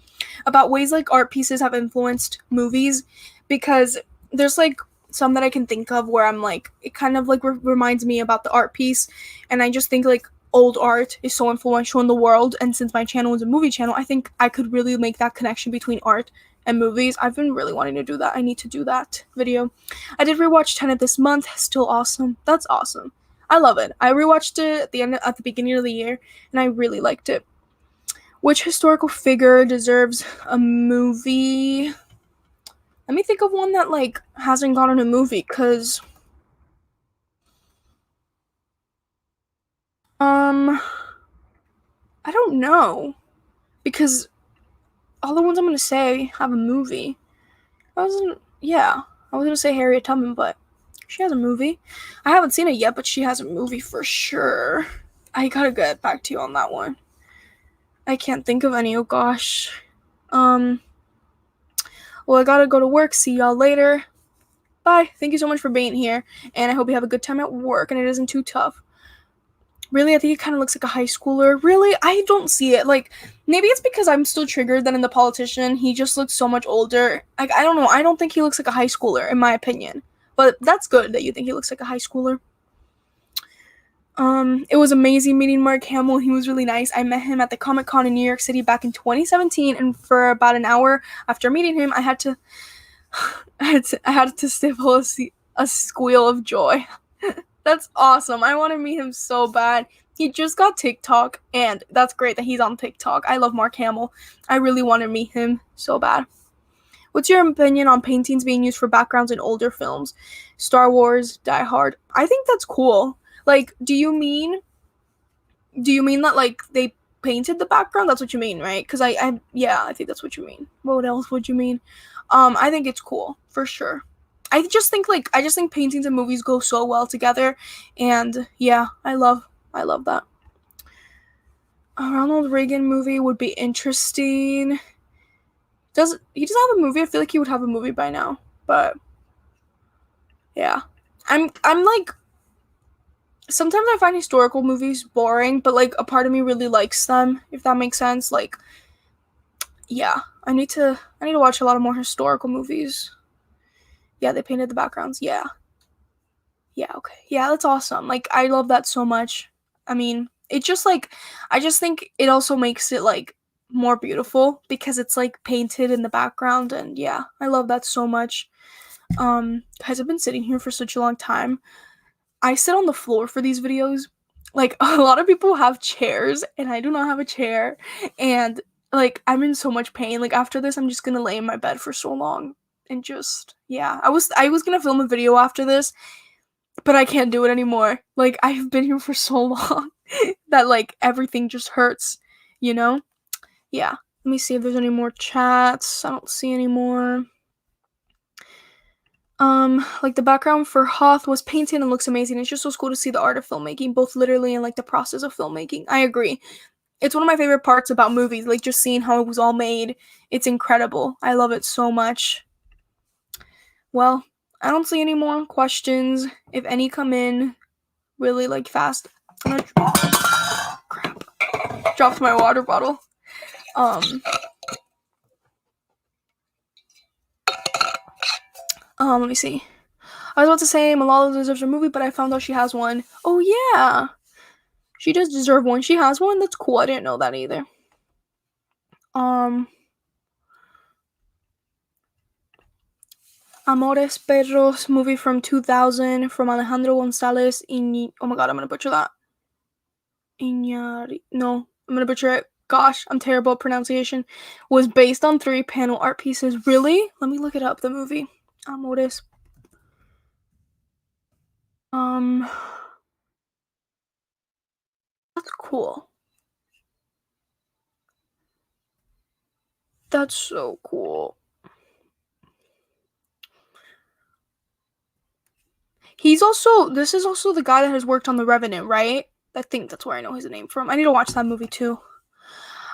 A: about ways like art pieces have influenced movies, because there's like some that I can think of where I'm like, it kind of like reminds me about the art piece, and I just think like old art is so influential in the world, and since my channel is a movie channel, I think I could really make that connection between art and movies. I've been really wanting to do that. I need to do that video. I did rewatch Tenet this month. Still awesome. That's awesome. I love it. I rewatched it at the beginning of the year, and I really liked it. Which historical figure deserves a movie? Let me think of one that like hasn't gotten a movie, cause I don't know, because all the ones I'm gonna say have a movie. I was gonna say Harriet Tubman, but she has a movie. I haven't seen it yet, but she has a movie for sure. I gotta get back to you on that one. I can't think of any. Oh gosh. Well, I gotta go to work. See y'all later. Bye. Thank you so much for being here, and I hope you have a good time at work and it isn't too tough. Really, I think it kind of looks like a high schooler. Really? I don't see it. Like, maybe it's because I'm still triggered that in The Politician, he just looks so much older. Like, I don't know. I don't think he looks like a high schooler, in my opinion. But that's good that you think he looks like a high schooler. It was amazing meeting Mark Hamill. He was really nice. I met him at the Comic-Con in New York City back in 2017, and for about an hour after meeting him, I had to stifle a squeal of joy. That's awesome. I want to meet him so bad. He just got TikTok, and that's great that he's on TikTok. I love Mark Hamill. I really want to meet him so bad. What's your opinion on paintings being used for backgrounds in older films? Star Wars, Die Hard. I think that's cool. Like, do you mean that like they painted the background? That's what you mean, right? Because I think that's what you mean. What else would you mean? I think it's cool for sure. I just think paintings and movies go so well together, and yeah, I love that. A Ronald Reagan movie would be interesting. Does he just have a movie? I feel like he would have a movie by now, but yeah, I'm like, sometimes I find historical movies boring, but like a part of me really likes them, if that makes sense. Like, yeah, I need to watch a lot of more historical movies. Yeah, they painted the backgrounds. Yeah, okay. Yeah, that's awesome. Like, I love that so much. I mean, it just like, I just think it also makes it like more beautiful because it's like painted in the background, and yeah, I love that so much. Guys, I've been sitting here for such a long time. I sit on the floor for these videos. Like, a lot of people have chairs, and I do not have a chair, and like, I'm in so much pain. Like, after this, I'm just gonna lay in my bed for so long, and just, yeah. I was gonna film a video after this, but I can't do it anymore. Like, I've been here for so long that like everything just hurts, you know? Yeah. Let me see if there's any more chats. I don't see any more. Like the background for Hoth was painted and looks amazing. It's just so cool to see the art of filmmaking, both literally and like the process of filmmaking. I agree. It's one of my favorite parts about movies, like just seeing how it was all made. It's incredible. I love it so much. Well, I don't see any more questions. If any come in really like fast, I'm gonna crap. Dropped my water bottle. Let me see. I was about to say Malala deserves a movie, but I found out she has one. Oh yeah, she does deserve one. She has one. That's cool. I didn't know that either. Amores Perros movie from 2000 from Alejandro Gonzalez. Oh my god, I'm gonna butcher that. No, I'm gonna butcher it. Gosh, I'm terrible at pronunciation. Was based on 3 panel art pieces. Really? Let me look it up. The movie Amores. That's cool. That's so cool. This is also the guy that has worked on The Revenant, right? I think that's where I know his name from. I need to watch that movie too.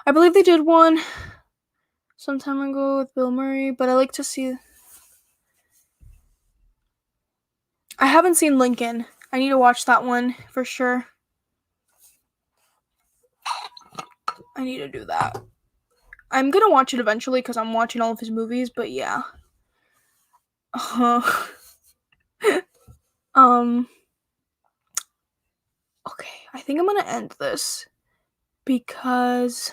A: I believe they did one some time ago with Bill Murray, but I like to see. I haven't seen Lincoln. I need to watch that one for sure. I need to do that. I'm gonna watch it eventually because I'm watching all of his movies, but yeah. Okay, I think I'm gonna end this because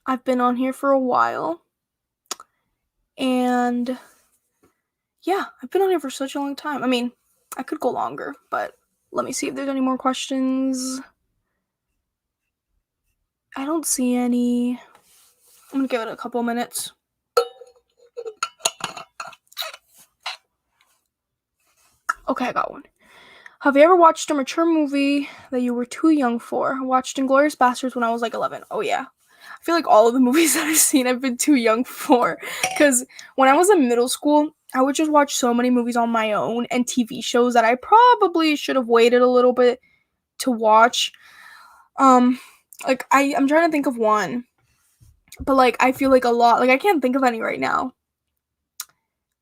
A: I've been on here for a while. And yeah, I've been on here for such a long time. I mean, I could go longer, but let me see if there's any more questions. I don't see any. I'm gonna give it a couple minutes. Okay, I got one. Have you ever watched a mature movie that you were too young for? I watched Inglourious Basterds when I was like 11. Oh yeah. I feel like all of the movies that I've seen I've been too young for. Because when I was in middle school, I would just watch so many movies on my own and TV shows that I probably should have waited a little bit to watch. Like I'm trying to think of one. But like I feel like a lot, like I can't think of any right now.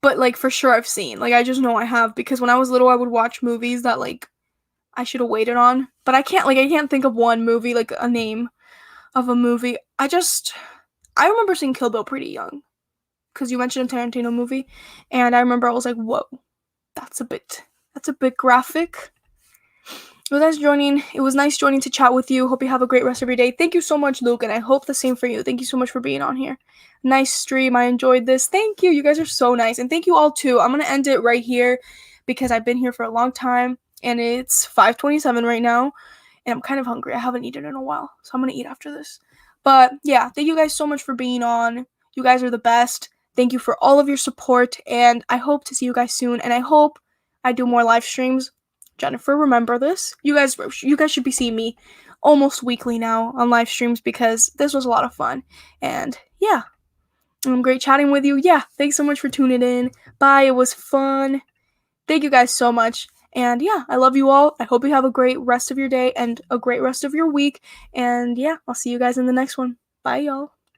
A: But like for sure I've seen. Like I just know I have because when I was little I would watch movies that like I should have waited on. But I can't think of one movie, like a name of a movie. I remember seeing Kill Bill pretty young. Because you mentioned a Tarantino movie. And I remember I was like, whoa, that's a bit graphic. It was nice joining to chat with you. Hope you have a great rest of your day. Thank you so much, Luke, and I hope the same for you. Thank you so much for being on here. Nice stream. I enjoyed this. Thank you. You guys are so nice. And thank you all too. I'm going to end it right here because I've been here for a long time and it's 5:27 right now and I'm kind of hungry. I haven't eaten in a while, so I'm going to eat after this. But yeah, thank you guys so much for being on. You guys are the best. Thank you for all of your support and I hope to see you guys soon and I hope I do more live streams. Jennifer, remember this. You guys should be seeing me almost weekly now on live streams because this was a lot of fun. And yeah, great chatting with you. Yeah, thanks so much for tuning in. Bye. It was fun. Thank you guys so much. And yeah, I love you all. I hope you have a great rest of your day and a great rest of your week. And yeah, I'll see you guys in the next one. Bye, y'all.